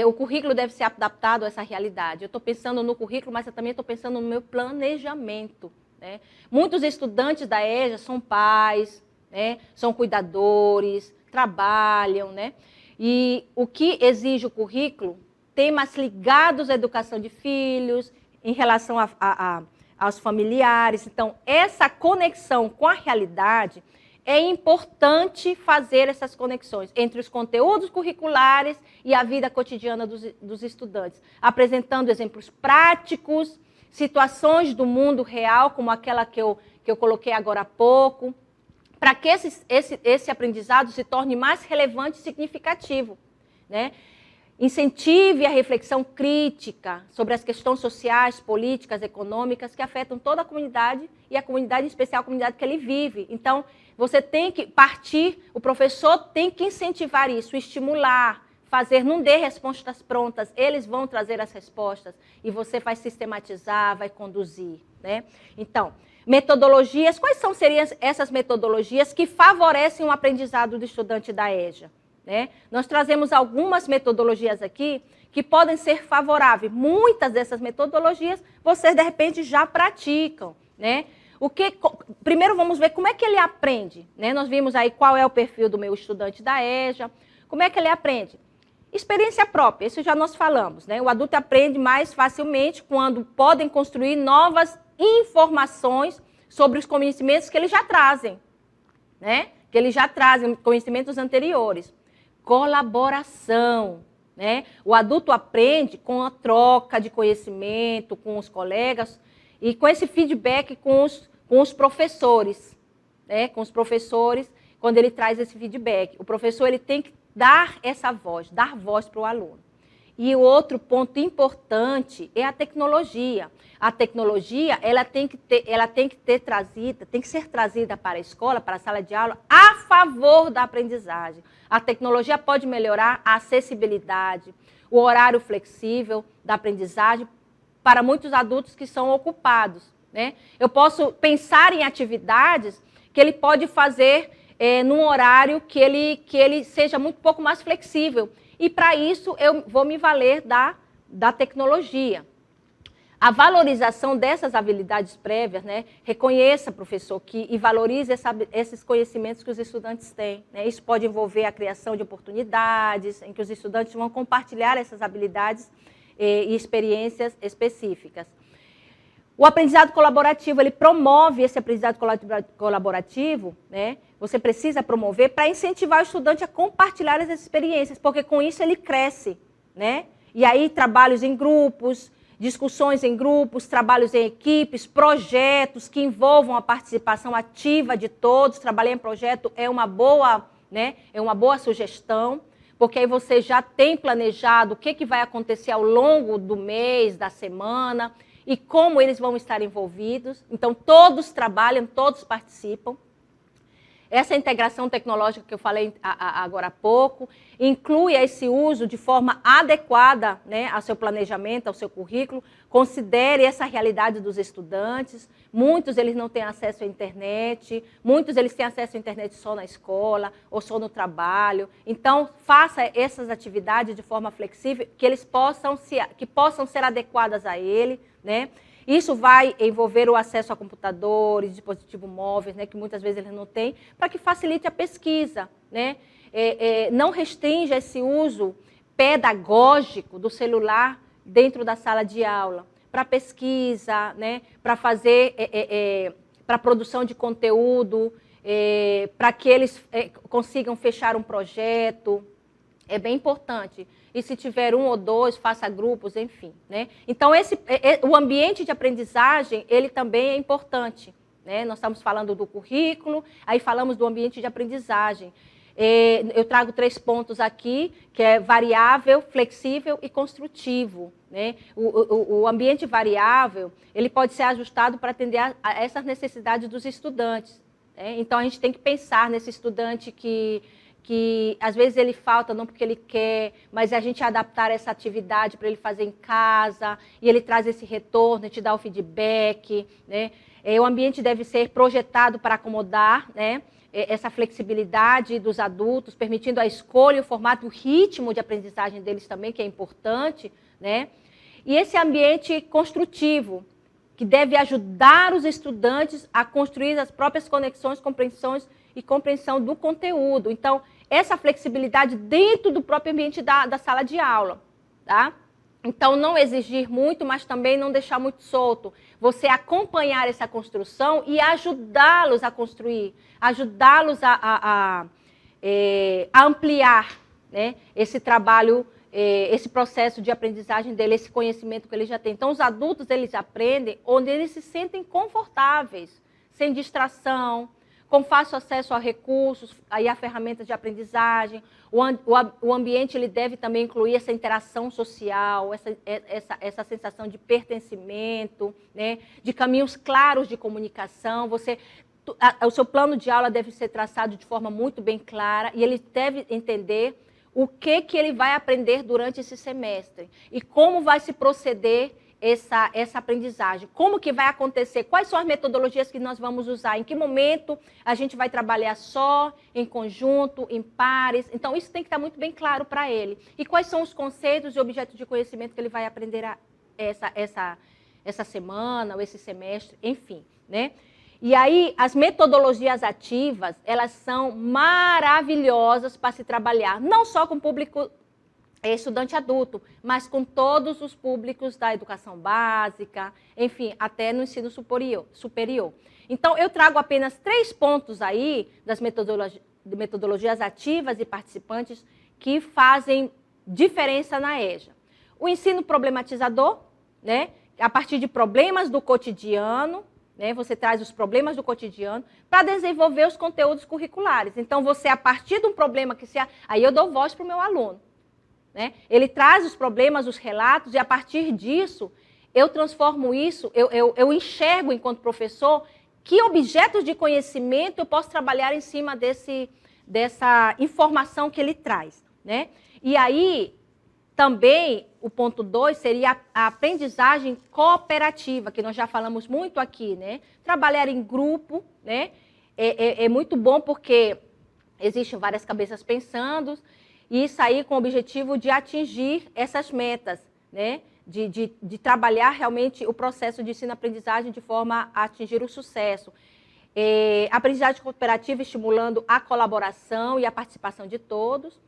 O currículo deve ser adaptado a essa realidade. Eu estou pensando no currículo, mas eu também estou pensando no meu planejamento, né? Muitos estudantes da EJA são pais, né? São cuidadores, trabalham, né? E o que exige o currículo? Temas ligados à educação de filhos, em relação aos familiares. Então, essa conexão com a realidade, é importante fazer essas conexões entre os conteúdos curriculares e a vida cotidiana dos estudantes, apresentando exemplos práticos, situações do mundo real, como aquela que eu coloquei agora há pouco, para que esse aprendizado se torne mais relevante e significativo, né? Incentive a reflexão crítica sobre as questões sociais, políticas, econômicas que afetam toda a comunidade e a comunidade em especial, a comunidade que ele vive. Então, você tem que partir, o professor tem que incentivar isso, estimular, fazer, não dê respostas prontas, eles vão trazer as respostas e você vai sistematizar, vai conduzir, né? Então, metodologias, seriam essas metodologias que favorecem o aprendizado do estudante da EJA? Né? Nós trazemos algumas metodologias aqui que podem ser favoráveis. Muitas dessas metodologias vocês, de repente, já praticam, né? Primeiro, vamos ver como é que ele aprende, né? Nós vimos aí qual é o perfil do meu estudante da EJA. Como é que ele aprende? Experiência própria, isso já nós falamos, né? O adulto aprende mais facilmente quando podem construir novas informações sobre os conhecimentos que eles já trazem, né? Que eles já trazem, conhecimentos anteriores. Colaboração, né? O adulto aprende com a troca de conhecimento com os colegas e com esse feedback com os professores, né? Com os professores, quando ele traz esse feedback. O professor ele tem que dar essa voz, dar voz para o aluno. E o outro ponto importante é a tecnologia. A tecnologia, ela tem que ser trazida para a escola, para a sala de aula, a favor da aprendizagem. A tecnologia pode melhorar a acessibilidade, o horário flexível da aprendizagem para muitos adultos que são ocupados, né? Eu posso pensar em atividades que ele pode fazer num horário que ele seja muito pouco mais flexível. E para isso eu vou me valer da tecnologia. A valorização dessas habilidades prévias, né? Reconheça, professor, e valorize esses conhecimentos que os estudantes têm, né? Isso pode envolver a criação de oportunidades, em que os estudantes vão compartilhar essas habilidades e experiências específicas. O aprendizado colaborativo, ele promove esse aprendizado colaborativo, né? Você precisa promover para incentivar o estudante a compartilhar as experiências, porque com isso ele cresce, né? E aí trabalhos em grupos, discussões em grupos, trabalhos em equipes, projetos que envolvam a participação ativa de todos. Trabalhar em projeto é uma boa, né? É uma boa sugestão, porque aí você já tem planejado o que vai acontecer ao longo do mês, da semana, e como eles vão estar envolvidos. Então, todos trabalham, todos participam. Essa integração tecnológica que eu falei agora há pouco, inclui esse uso de forma adequada, né, ao seu planejamento, ao seu currículo, considere essa realidade dos estudantes. Muitos eles não têm acesso à internet, muitos eles têm acesso à internet só na escola ou só no trabalho. Então, faça essas atividades de forma flexível, que possam ser adequadas a ele, né? Isso vai envolver o acesso a computadores, dispositivos móveis, né, que muitas vezes eles não têm, para que facilite a pesquisa, né? Não restrinja esse uso pedagógico do celular dentro da sala de aula, para pesquisa, né, para fazer, para produção de conteúdo, para que eles consigam fechar um projeto. É bem importante. E se tiver um ou dois, faça grupos, enfim, né? Então, o ambiente de aprendizagem, ele também é importante, né? Nós estamos falando do currículo, aí falamos do ambiente de aprendizagem. Eu trago 3 pontos aqui, que é variável, flexível e construtivo, né? O ambiente variável, ele pode ser ajustado para atender a essas necessidades dos estudantes, né? Então, a gente tem que pensar nesse estudante que às vezes ele falta não porque ele quer, mas a gente adaptar essa atividade para ele fazer em casa, e ele traz esse retorno, a gente dá o feedback, né? O ambiente deve ser projetado para acomodar, né, essa flexibilidade dos adultos, permitindo a escolha, o formato, o ritmo de aprendizagem deles também, que é importante, né? E esse ambiente construtivo, que deve ajudar os estudantes a construir as próprias conexões, compreensões e compreensão do conteúdo. Então, essa flexibilidade dentro do próprio ambiente da sala de aula, tá? Então, não exigir muito, mas também não deixar muito solto. Você acompanhar essa construção e ajudá-los a construir, ajudá-los a ampliar, né, esse trabalho, esse processo de aprendizagem dele, esse conhecimento que ele já tem. Então, os adultos, eles aprendem onde eles se sentem confortáveis, sem distração, com fácil acesso a recursos e a ferramentas de aprendizagem. O ambiente ele deve também incluir essa interação social, essa sensação de pertencimento, né, de caminhos claros de comunicação. O seu plano de aula deve ser traçado de forma muito bem clara e ele deve entender o que ele vai aprender durante esse semestre e como vai se proceder essa aprendizagem, como que vai acontecer, quais são as metodologias que nós vamos usar, em que momento a gente vai trabalhar só, em conjunto, em pares. Então, isso tem que estar muito bem claro para ele. E quais são os conceitos e objetos de conhecimento que ele vai aprender essa semana ou esse semestre, enfim, né? E aí, as metodologias ativas, elas são maravilhosas para se trabalhar, não só com o público estudante adulto, mas com todos os públicos da educação básica, enfim, até no ensino superior. Então, eu trago apenas 3 pontos aí das metodologias ativas e participantes que fazem diferença na EJA. O ensino problematizador, né? A partir de problemas do cotidiano, né? Você traz os problemas do cotidiano para desenvolver os conteúdos curriculares. Então, você, a partir de um problema que se... Aí eu dou voz para o meu aluno. Né? Ele traz os problemas, os relatos, e a partir disso, eu transformo isso, eu enxergo, enquanto professor, que objetos de conhecimento eu posso trabalhar em cima dessa informação que ele traz. Né? E aí, também, o ponto 2 seria a aprendizagem cooperativa, que nós já falamos muito aqui. Né? Trabalhar em grupo, né? É muito bom porque existem várias cabeças pensando, e sair com o objetivo de atingir essas metas, né? De trabalhar realmente o processo de ensino-aprendizagem de forma a atingir o sucesso. Aprendizagem cooperativa estimulando a colaboração e a participação de todos.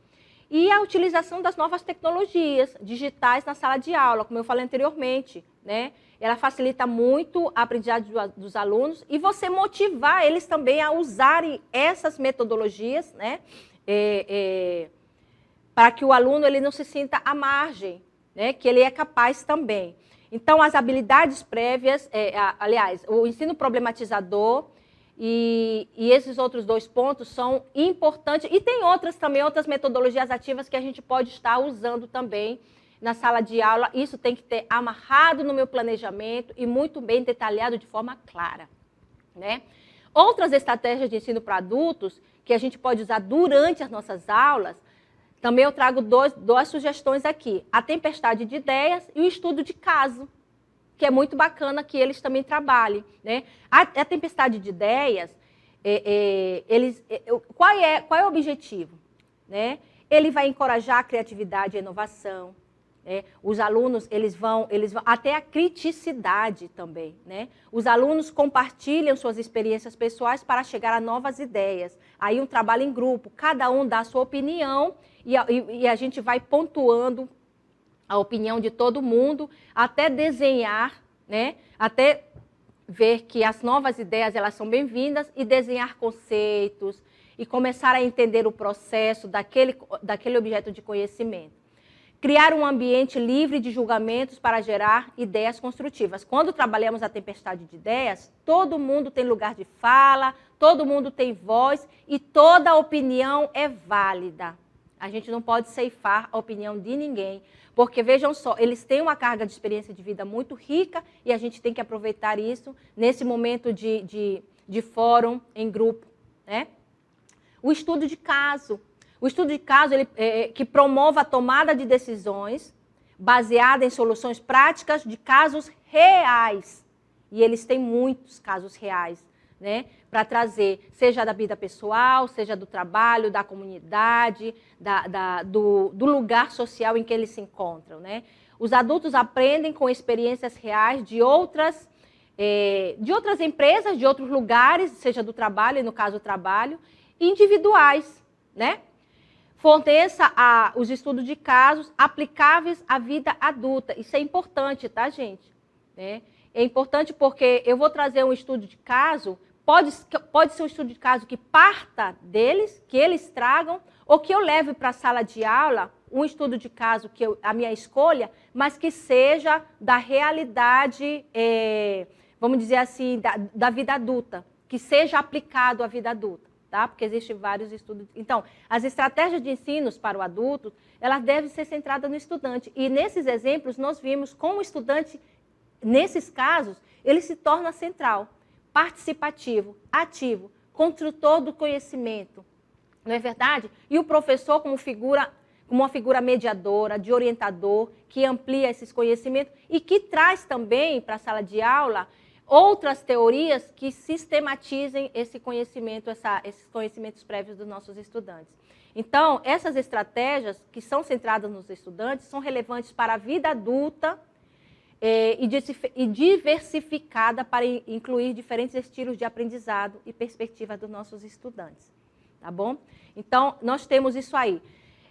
E a utilização das novas tecnologias digitais na sala de aula, como eu falei anteriormente. Né? Ela facilita muito a aprendizagem dos alunos e você motivar eles também a usarem essas metodologias, né? Para que o aluno ele não se sinta à margem, né? Que ele é capaz também. Então, as habilidades prévias, aliás, o ensino problematizador e esses outros 2 pontos são importantes. E tem outras metodologias ativas que a gente pode estar usando também na sala de aula. Isso tem que ter amarrado no meu planejamento e muito bem detalhado de forma clara. Né? Outras estratégias de ensino para adultos que a gente pode usar durante as nossas aulas, também eu trago 2 sugestões aqui. A tempestade de ideias e o estudo de caso, que é muito bacana que eles também trabalhem. Né? A tempestade de ideias, qual é o objetivo? Né? Ele vai encorajar a criatividade e a inovação. Né? Os alunos eles vão até a criticidade também. Né? Os alunos compartilham suas experiências pessoais para chegar a novas ideias. Aí um trabalho em grupo, cada um dá a sua opinião, e a gente vai pontuando a opinião de todo mundo, até desenhar, né? Até ver que as novas ideias elas são bem-vindas, e desenhar conceitos, e começar a entender o processo daquele objeto de conhecimento. Criar um ambiente livre de julgamentos para gerar ideias construtivas. Quando trabalhamos a tempestade de ideias, todo mundo tem lugar de fala, todo mundo tem voz, e toda opinião é válida. A gente não pode ceifar a opinião de ninguém, porque, vejam só, eles têm uma carga de experiência de vida muito rica e a gente tem que aproveitar isso nesse momento de fórum em grupo. Né? O estudo de caso. O estudo de caso que promove a tomada de decisões baseada em soluções práticas de casos reais. E eles têm muitos casos reais. Né, para trazer, seja da vida pessoal, seja do trabalho, da comunidade, do lugar social em que eles se encontram. Né? Os adultos aprendem com experiências reais de outras empresas, de outros lugares, seja do trabalho, e no caso o trabalho, individuais. Né? Forneça os estudos de casos aplicáveis à vida adulta. Isso é importante, tá, gente? Né? É importante porque eu vou trazer um estudo de caso. Pode ser um estudo de caso que parta deles, que eles tragam, ou que eu leve para a sala de aula um estudo de caso, a minha escolha, mas que seja da realidade, vamos dizer assim, da vida adulta, que seja aplicado à vida adulta, tá? Porque existem vários estudos. Então, as estratégias de ensino para o adulto, elas devem ser centradas no estudante. E nesses exemplos, nós vimos como o estudante, nesses casos, ele se torna central. Participativo, ativo, construtor do conhecimento, não é verdade? E o professor como uma figura mediadora, de orientador, que amplia esses conhecimentos e que traz também para a sala de aula outras teorias que sistematizem esse conhecimento, esses conhecimentos prévios dos nossos estudantes. Então, essas estratégias que são centradas nos estudantes são relevantes para a vida adulta, e diversificada para incluir diferentes estilos de aprendizado e perspectivas dos nossos estudantes. Tá bom? Então, nós temos isso aí.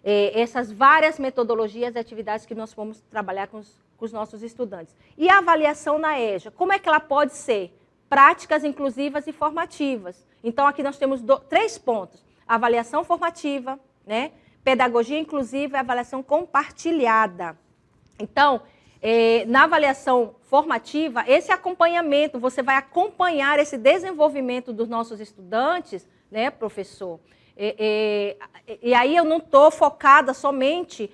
Essas várias metodologias e atividades que nós vamos trabalhar com os nossos estudantes. E a avaliação na EJA, como é que ela pode ser? práticas inclusivas e formativas. Então, aqui nós temos 3 pontos. Avaliação formativa, né? Pedagogia inclusiva e avaliação compartilhada. Então, na avaliação formativa, esse acompanhamento, você vai acompanhar esse desenvolvimento dos nossos estudantes, né, professor? E aí eu não estou focada somente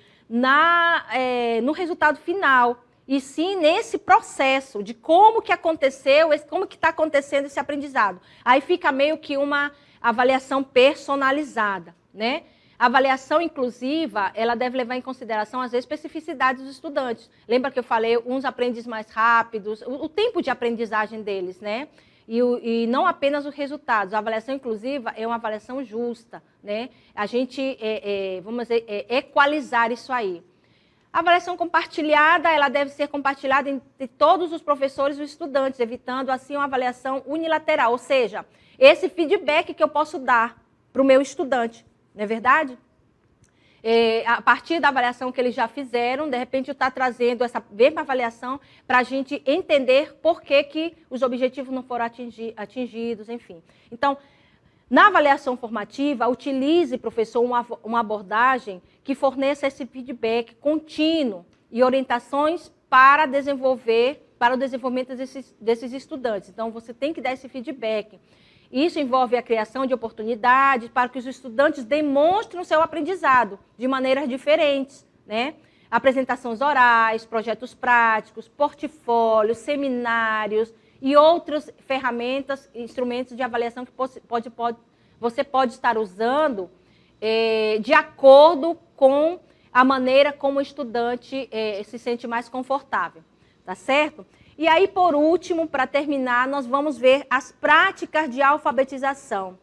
no resultado final, e sim nesse processo de como que aconteceu, como que está acontecendo esse aprendizado. Aí fica meio que uma avaliação personalizada, né? A avaliação inclusiva, ela deve levar em consideração as especificidades dos estudantes. Lembra que eu falei, uns aprendem mais rápidos, o tempo de aprendizagem deles, né? E não apenas os resultados. A avaliação inclusiva é uma avaliação justa, né? A gente, vamos dizer, equalizar isso aí. A avaliação compartilhada, ela deve ser compartilhada entre todos os professores e os estudantes, evitando, assim, uma avaliação unilateral. Ou seja, esse feedback que eu posso dar para o meu estudante, não é verdade? A partir da avaliação que eles já fizeram, de repente eu estou trazendo essa mesma avaliação para a gente entender por que os objetivos não foram atingidos, enfim. Então, na avaliação formativa, utilize, professor, uma abordagem que forneça esse feedback contínuo e orientações para o desenvolvimento desses estudantes. Então, você tem que dar esse feedback. Isso envolve a criação de oportunidades para que os estudantes demonstrem o seu aprendizado de maneiras diferentes, né? Apresentações orais, projetos práticos, portfólios, seminários e outras ferramentas, instrumentos de avaliação que você pode estar usando de acordo com a maneira como o estudante se sente mais confortável, tá certo? E aí, por último, para terminar, nós vamos ver as práticas de alfabetização,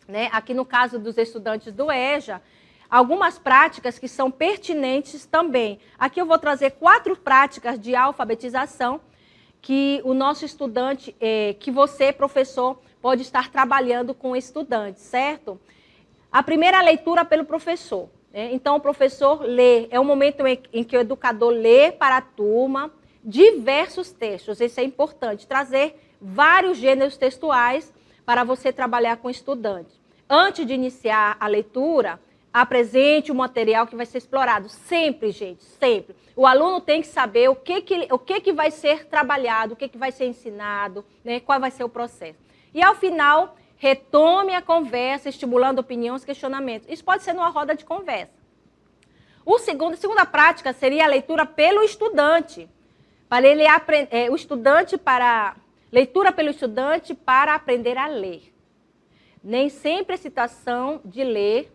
né? Aqui no caso dos estudantes do EJA, algumas práticas que são pertinentes também. Aqui eu vou trazer 4 práticas de alfabetização que o nosso estudante, que você, professor, pode estar trabalhando com o estudante, certo? A primeira é a leitura pelo professor, né? Então, o professor lê, é o momento em que o educador lê para a turma diversos textos. Isso é importante, trazer vários gêneros textuais para você trabalhar com o estudante. Antes de iniciar a leitura, apresente o material que vai ser explorado. Sempre, gente, sempre. O aluno tem que saber o que vai ser trabalhado, o que vai ser ensinado, né, qual vai ser o processo. E, ao final, retome a conversa, estimulando opiniões, questionamentos. Isso pode ser numa roda de conversa. A segunda prática seria a leitura pelo estudante. Para ele leitura pelo estudante para aprender a ler. Nem sempre a citação de ler,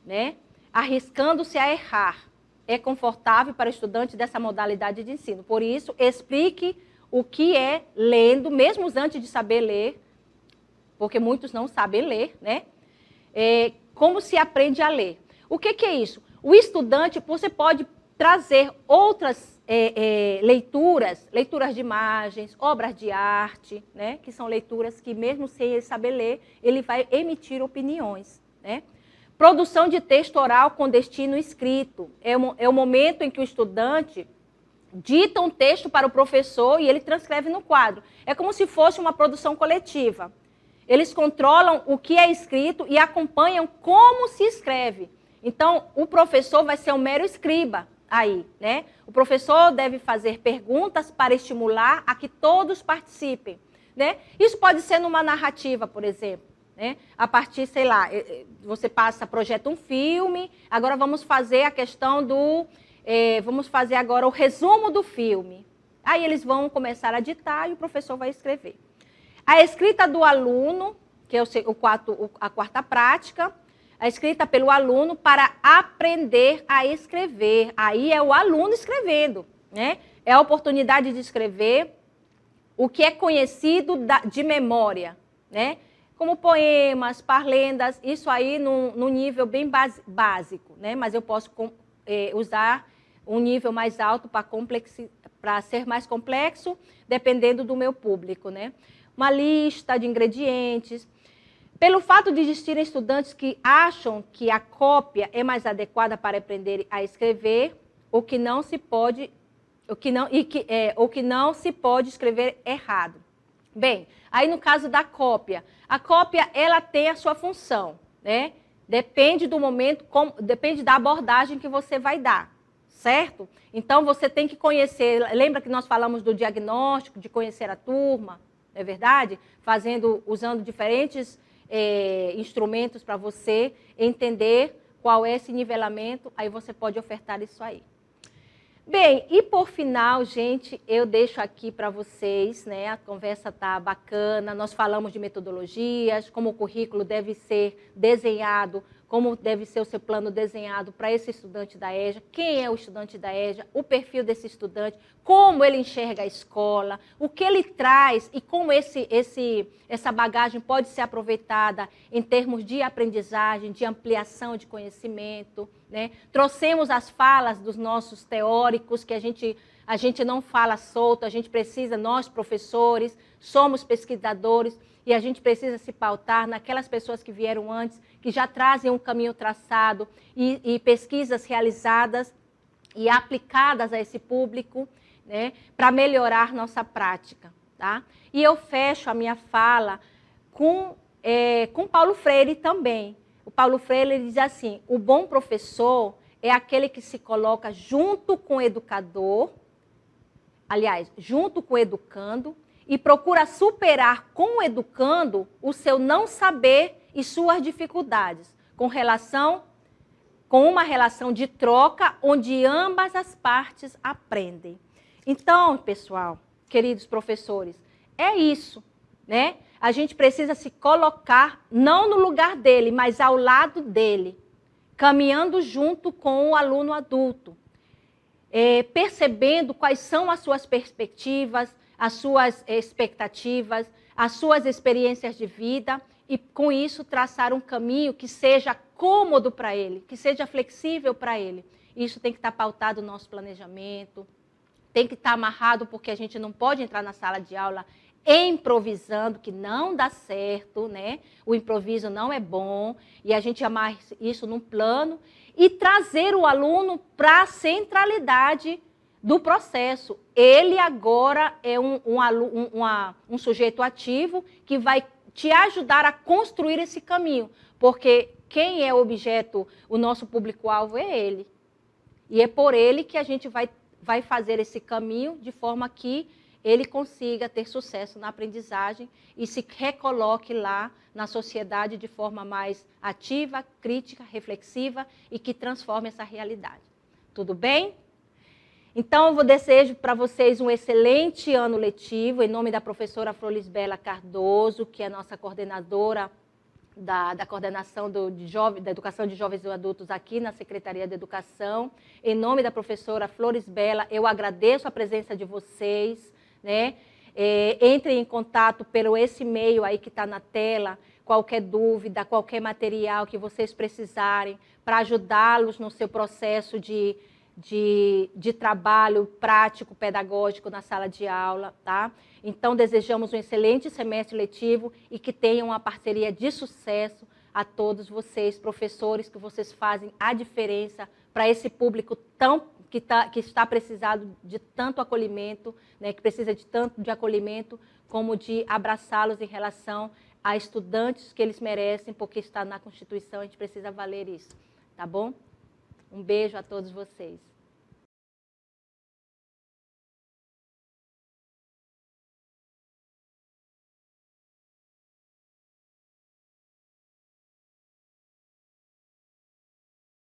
né, arriscando-se a errar, é confortável para o estudante dessa modalidade de ensino. Por isso, explique o que é lendo, mesmo antes de saber ler, porque muitos não sabem ler, né? Como se aprende a ler. O que é isso? O estudante, você pode trazer outras leituras de imagens, obras de arte, né? Que são leituras que, mesmo sem ele saber ler, ele vai emitir opiniões, né? Produção de texto oral com destino escrito. É o momento em que o estudante dita um texto para o professor e ele transcreve no quadro. É como se fosse uma produção coletiva. Eles controlam o que é escrito e acompanham como se escreve. Então, o professor vai ser um mero escriba aí, né? O professor deve fazer perguntas para estimular a que todos participem, né? Isso pode ser numa narrativa, por exemplo, né? A partir, sei lá, você projeta um filme, agora vamos fazer a questão vamos fazer agora o resumo do filme. Aí eles vão começar a ditar e o professor vai escrever. A escrita do aluno, que é a quarta prática, a escrita pelo aluno para aprender a escrever. Aí é o aluno escrevendo, né? É a oportunidade de escrever o que é conhecido de memória, né? Como poemas, parlendas, isso aí num nível bem básico, né? Mas eu posso usar um nível mais alto para ser mais complexo, dependendo do meu público, né? Uma lista de ingredientes. Pelo fato de existirem estudantes que acham que a cópia é mais adequada para aprender a escrever, o que não se pode escrever errado. Bem, aí no caso da cópia, a cópia ela tem a sua função, né? Depende do momento, depende da abordagem que você vai dar, certo? Então você tem que conhecer, lembra que nós falamos do diagnóstico, de conhecer a turma, não é verdade? Usando diferentes instrumentos para você entender qual é esse nivelamento, aí você pode ofertar isso aí. Bem, e por final, gente, eu deixo aqui para vocês, né? A conversa tá bacana, nós falamos de metodologias, como o currículo deve ser desenhado, como deve ser o seu plano desenhado para esse estudante da EJA, quem é o estudante da EJA, o perfil desse estudante, como ele enxerga a escola, o que ele traz e como essa bagagem pode ser aproveitada em termos de aprendizagem, de ampliação de conhecimento, né? Trouxemos as falas dos nossos teóricos, que a gente não fala solto, a gente precisa, nós professores, somos pesquisadores, e a gente precisa se pautar naquelas pessoas que vieram antes, que já trazem um caminho traçado e pesquisas realizadas e aplicadas a esse público, né, para melhorar nossa prática. Tá? E eu fecho a minha fala com Paulo Freire também. O Paulo Freire ele diz assim, o bom professor é aquele que se coloca junto com o educador, aliás, junto com o educando, e procura superar com o educando o seu não saber e suas dificuldades, com uma relação de troca onde ambas as partes aprendem. Então, pessoal, queridos professores, é isso, né? A gente precisa se colocar não no lugar dele, mas ao lado dele, caminhando junto com o aluno adulto, percebendo quais são as suas perspectivas, as suas expectativas, as suas experiências de vida e, com isso, traçar um caminho que seja cômodo para ele, que seja flexível para ele. Isso tem que estar pautado no nosso planejamento, tem que estar amarrado, porque a gente não pode entrar na sala de aula improvisando, que não dá certo, né? O improviso não é bom, e a gente amarra isso num plano e trazer o aluno para a centralidade do processo. Ele agora é um sujeito ativo que vai te ajudar a construir esse caminho, porque quem é o objeto, o nosso público-alvo é ele. E é por ele que a gente vai fazer esse caminho de forma que ele consiga ter sucesso na aprendizagem e se recoloque lá na sociedade de forma mais ativa, crítica, reflexiva e que transforme essa realidade. Tudo bem? Então, eu desejo para vocês um excelente ano letivo, em nome da professora Florisbela Cardoso, que é a nossa coordenadora da coordenação da educação de jovens e adultos aqui na Secretaria de Educação. Em nome da professora Florisbela, eu agradeço a presença de vocês, né? Entrem em contato pelo esse e-mail aí que está na tela, qualquer dúvida, qualquer material que vocês precisarem para ajudá-los no seu processo de trabalho prático, pedagógico na sala de aula, tá? Então, desejamos um excelente semestre letivo e que tenham uma parceria de sucesso a todos vocês, professores, que vocês fazem a diferença para esse público que está precisado de tanto acolhimento, né, que precisa de tanto de acolhimento, como de abraçá-los em relação a estudantes que eles merecem, porque está na Constituição, a gente precisa valer isso, tá bom? Um beijo a todos vocês.